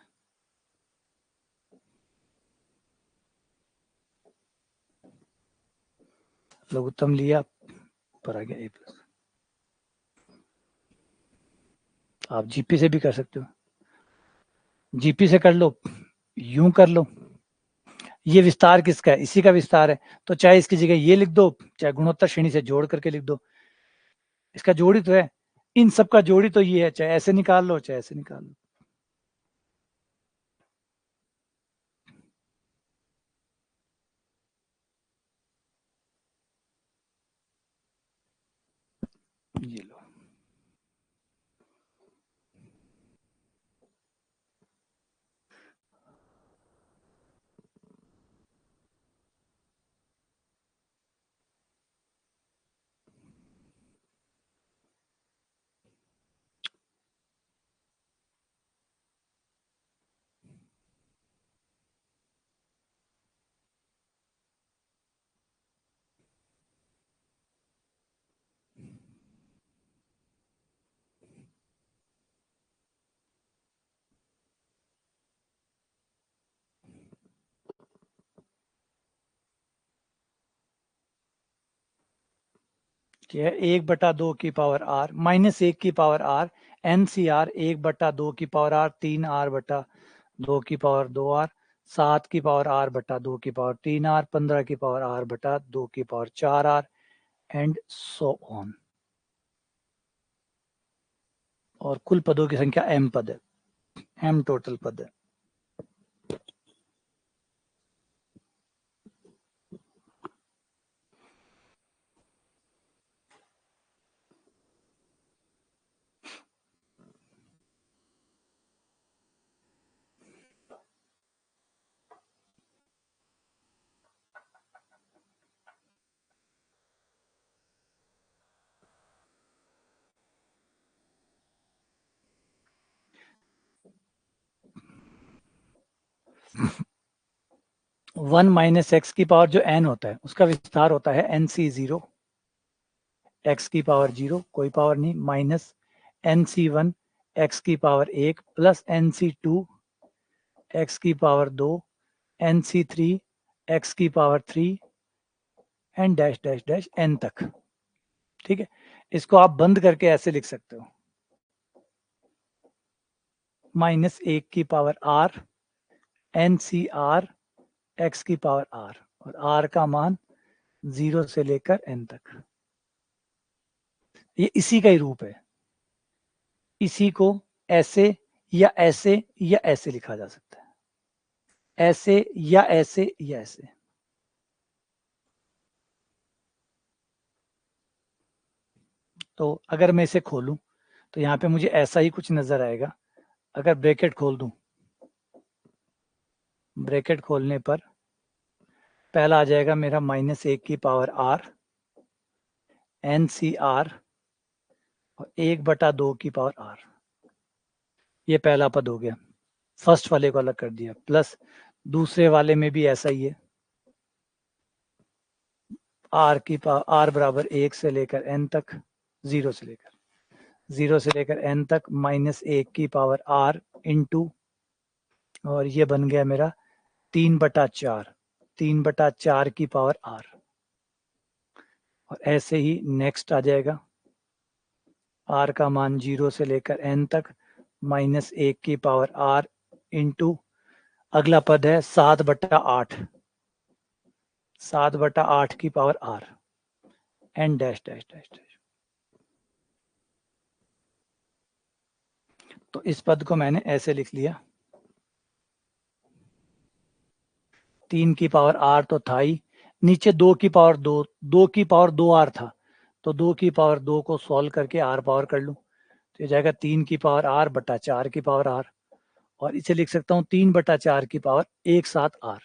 [SPEAKER 1] लघुत्तम लिया पर आ गया a प्लस। आप जीपी से भी कर सकते हो, जीपी से कर लो, यूं कर लो। ये विस्तार किसका है, इसी का विस्तार है, तो चाहे इसकी जगह ये लिख दो चाहे गुणोत्तर श्रेणी से जोड़ करके लिख दो, इसका जोड़ी तो है, इन सब का जोड़ी तो ये है, चाहे ऐसे निकाल लो चाहे ऐसे निकाल लो। ये लो, ये 1/2 की पावर आर -1 की पावर आर NCR 1/2 की पावर आर 3R बटा 2 की पावर 2R 7 की पावर R बटा 2 की पावर 3R 15 की पावर R बटा 2 की power 4R and so on. और कुल पदों की संख्या m पद है, m टोटल पद है। वन माइनस एक्स की पावर जो n होता है उसका विस्तार होता है NC0 x की पावर 0 कोई पावर नहीं माइनस NC1 x की पावर 1 प्लस NC2 x की पावर 2 NC3 x की power 3 and dash dash dash n तक। ठीक है, इसको आप बंद करके ऐसे लिख सकते हो, -1 की पावर r NCR x की पावर r और r का मान 0 से लेकर n तक। ये इसी का ही रूप है, इसी को ऐसे या ऐसे या ऐसे लिखा जा सकता है, ऐसे या ऐसे या ऐसे। तो अगर मैं इसे खोलूं तो यहाँ पे मुझे ऐसा ही कुछ नजर आएगा। अगर ब्रैकेट खोल दूं, ब्रैकेट खोलने पर पहला आ जाएगा मेरा -1 की पावर r NCr और 1/2 की पावर r। ये पहला पद हो गया, फर्स्ट वाले को अलग कर दिया। प्लस दूसरे वाले में भी ऐसा ही है, r की पावर r बराबर 1 से लेकर n तक, 0 से लेकर n तक -1 की पावर r इंटू, और ये बन गया मेरा 3/4 की पावर r। और ऐसे ही नेक्स्ट आ जाएगा, r का मान 0 से लेकर n तक -1 की पावर r इंटू, अगला पद है 7/8, 7/8 की power r n dash dash dash dash. तो इस पद को मैंने ऐसे लिख लिया, 3 की पावर r तो था ही, नीचे 2 की पावर 2, 2 की पावर 2r था, तो 2 की पावर 2 को सॉल्व करके r पावर कर लूं तो ये जाएगा 3 की पावर r बटा 4 की पावर r, और इसे लिख सकता हूं 3/4 की पावर 1/7 r।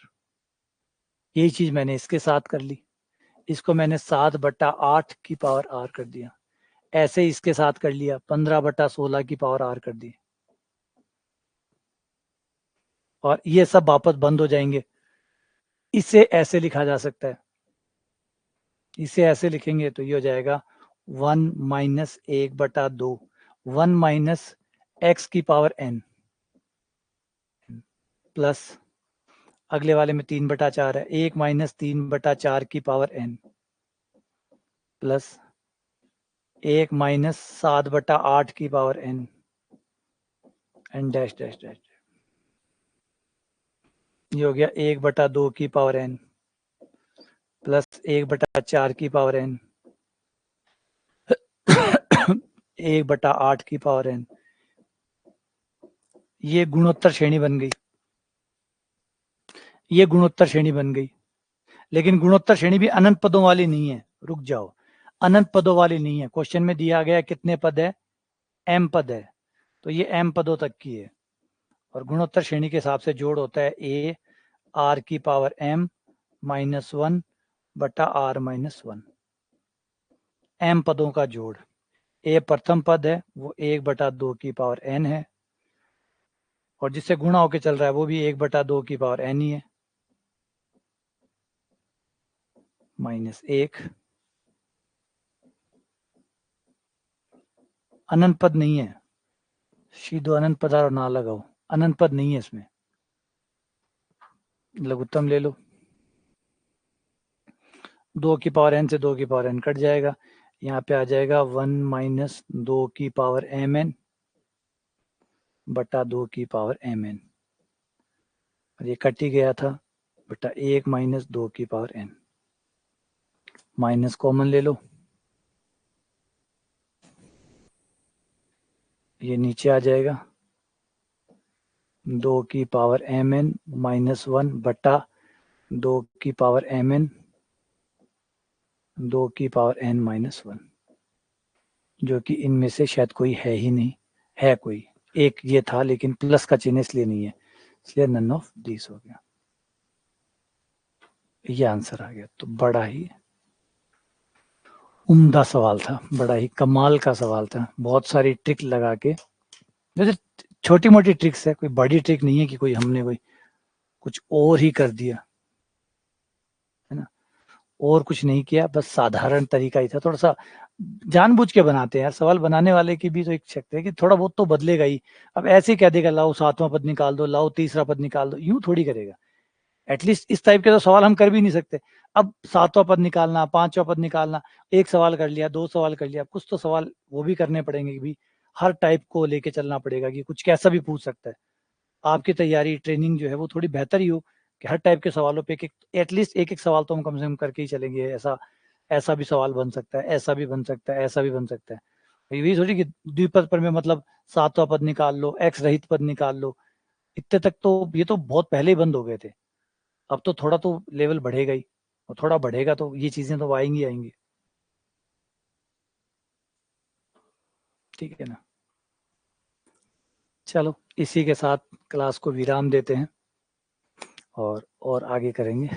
[SPEAKER 1] यही चीज मैंने इसके साथ कर ली, इसको मैंने 7/8 की पावर r कर दिया। ऐसे इसके साथ कर लिया, 15/16 की पावर r कर दी, और ये सब वापस बंद हो जाएंगे। इसे ऐसे लिखा जा सकता है, इसे ऐसे लिखेंगे तो ये हो जाएगा 1 माइनस 1/2, 1 माइनस एक्स की पावर n, प्लस अगले वाले में 3/4 है, 1 माइनस 3/4 की पावर n, प्लस 1 माइनस 7/8 की power n, n dash dash dash. ये हो गया 1/2 की पावर n प्लस 1/4 की पावर n 1/8 की पावर n। ये गुणोत्तर श्रेणी बन गई, ये गुणोत्तर श्रेणी बन गई। लेकिन गुणोत्तर श्रेणी भी अनंत पदों वाली नहीं है, रुक जाओ, अनंत पदों वाली नहीं है। क्वेश्चन में दिया गया कितने पद है, m पद है, तो ये m पदों तक की है। और गुणोत्तर श्रेणी के हिसाब से जोड़ होता है a r की पावर m -1 बटा r -1, m पदों का जोड़। a प्रथम पद है, वो 1/2 की पावर n है, और जिससे गुणा होके चल रहा है वो भी 1/2 की पावर n ही है, -1। अनंत पद नहीं है, सीधो अनंत पदार्थ ना लगाओ, अनंत पद नहीं है इसमें, लघुत्तम ले लो। 2 की पावर n से 2 की पावर n कट जाएगा, यहाँ पे आ जाएगा 1 माइनस 2 की पावर mn बटा 2 की पावर mn, और ये कट ही गया था, बटा 1 माइनस 2 की पावर n, माइनस कॉमन ले लो, ये नीचे आ जाएगा 2 की पावर mn -1 बटा 2 की पावर mn 2 की पावर n -1, जो कि इनमें से शायद कोई है ही नहीं, है कोई एक ये था लेकिन प्लस का चिन्ह इसलिए नहीं है, इसलिए नन ऑफ दिस हो गया, ये आंसर आ गया। तो बड़ा ही उम्दा सवाल था, बड़ा ही कमाल का सवाल था, बहुत सारी ट्रिक लगा के, जैसे छोटी मोटी ट्रिक्स है, कोई बड़ी ट्रिक नहीं है कि कोई हमने कोई कुछ और ही कर दिया, है ना, और कुछ नहीं किया, बस साधारण तरीका ही था। थोड़ा सा जानबूझ के बनाते हैं यार, सवाल बनाने वाले की भी तो एक शक्ति है कि थोड़ा बहुत तो बदलेगा ही। अब ऐसे ही कह देगा लाओ 7वां पद निकाल दो, लाओ तीसरा पद निकाल दो, यूं थोड़ी करेगा। एटलीस्ट इस टाइप के तो सवाल हम कर भी नहीं सकते। अब 7वां पद निकालना, 5वां पद निकालना, एक सवाल कर लिया, 2 सवाल कर लिया, कुछ तो सवाल वो भी करने पड़ेंगे कि भी हर टाइप को लेके चलना पड़ेगा कि कुछ कैसा भी पूछ सकता है। आपकी तैयारी ट्रेनिंग जो है वो थोड़ी बेहतर ही हो कि हर टाइप के सवालों पे एटलीस्ट एक एक सवाल तो हम कम से कम करके ही चलेंगे। ऐसा ऐसा भी सवाल बन सकता है, ऐसा भी बन सकता है, ऐसा भी बन सकता है। यही थोड़ी कि द्विपद पर में मतलब 7वां पद निकाल लो, एक्स रहित पद निकाल लो, इतने तक तो ये तो बहुत पहले ही बंद हो गए थे। अब तो थोड़ा तो लेवल बढ़ेगा ही, और थोड़ा बढ़ेगा तो ये चीजें तो आएंगी आएंगी। ठीक है ना। चलो इसी के साथ क्लास को विराम देते हैं और आगे करेंगे।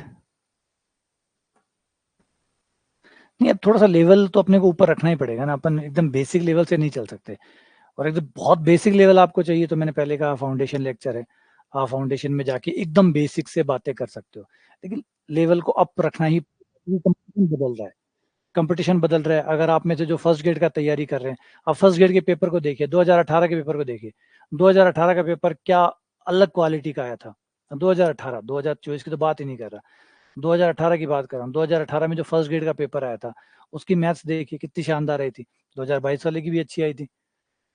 [SPEAKER 1] नहीं, अब थोड़ा सा लेवल तो अपने को ऊपर रखना ही पड़ेगा ना, अपन एकदम बेसिक लेवल से नहीं चल सकते। और एकदम बहुत बेसिक लेवल आपको चाहिए तो मैंने पहले कहा फाउंडेशन लेक्चर है, आप फाउंडेशन में जाके एकदम बेसिक से बातें कर सकते हो, लेकिन लेवल को अप रखना ही, कंपटीशन बदल रहा है, कंपटीशन बदल रहा है। अगर आप में से जो फर्स्ट ग्रेड का तैयारी कर रहे हैं, आप फर्स्ट ग्रेड के पेपर को देखिए, 2018 के पेपर को देखिए, 2018 का पेपर क्या अलग क्वालिटी का आया था। 2018, 2024 की तो बात ही नहीं कर रहा, 2018 की बात कर रहा हूँ। 2018 में जो फर्स्ट ग्रेड का पेपर आया था, उसकी मैथ्स देखिए कितनी शानदार आई थी, 2022 वाले की भी अच्छी आई थी।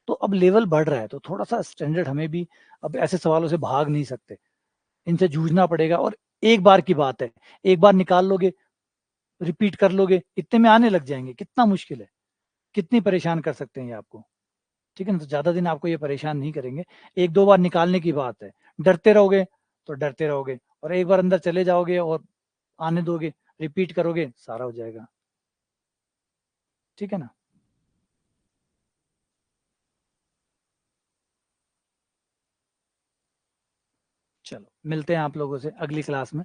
[SPEAKER 1] तो अब लेवल बढ़ रहा है, तो थोड़ा सा स्टैंडर्ड हमें भी अब ऐसे सवालों से भाग नहीं सकते, इनसे जूझना पड़ेगा। और एक बार की बात है, एक बार निकाल लोगे, रिपीट कर लोगे, इतने में आने लग जाएंगे। कितना मुश्किल है, कितनी परेशान कर सकते हैं ये आपको, ठीक है ना। तो ज्यादा दिन आपको ये परेशान नहीं करेंगे, एक दो बार निकालने की बात है। डरते रहोगे तो डरते रहोगे, और एक बार अंदर चले जाओगे और आने दोगे, रिपीट करोगे, सारा हो जाएगा, ठीक है ना। चलो मिलते हैं आप लोगों से अगली क्लास में।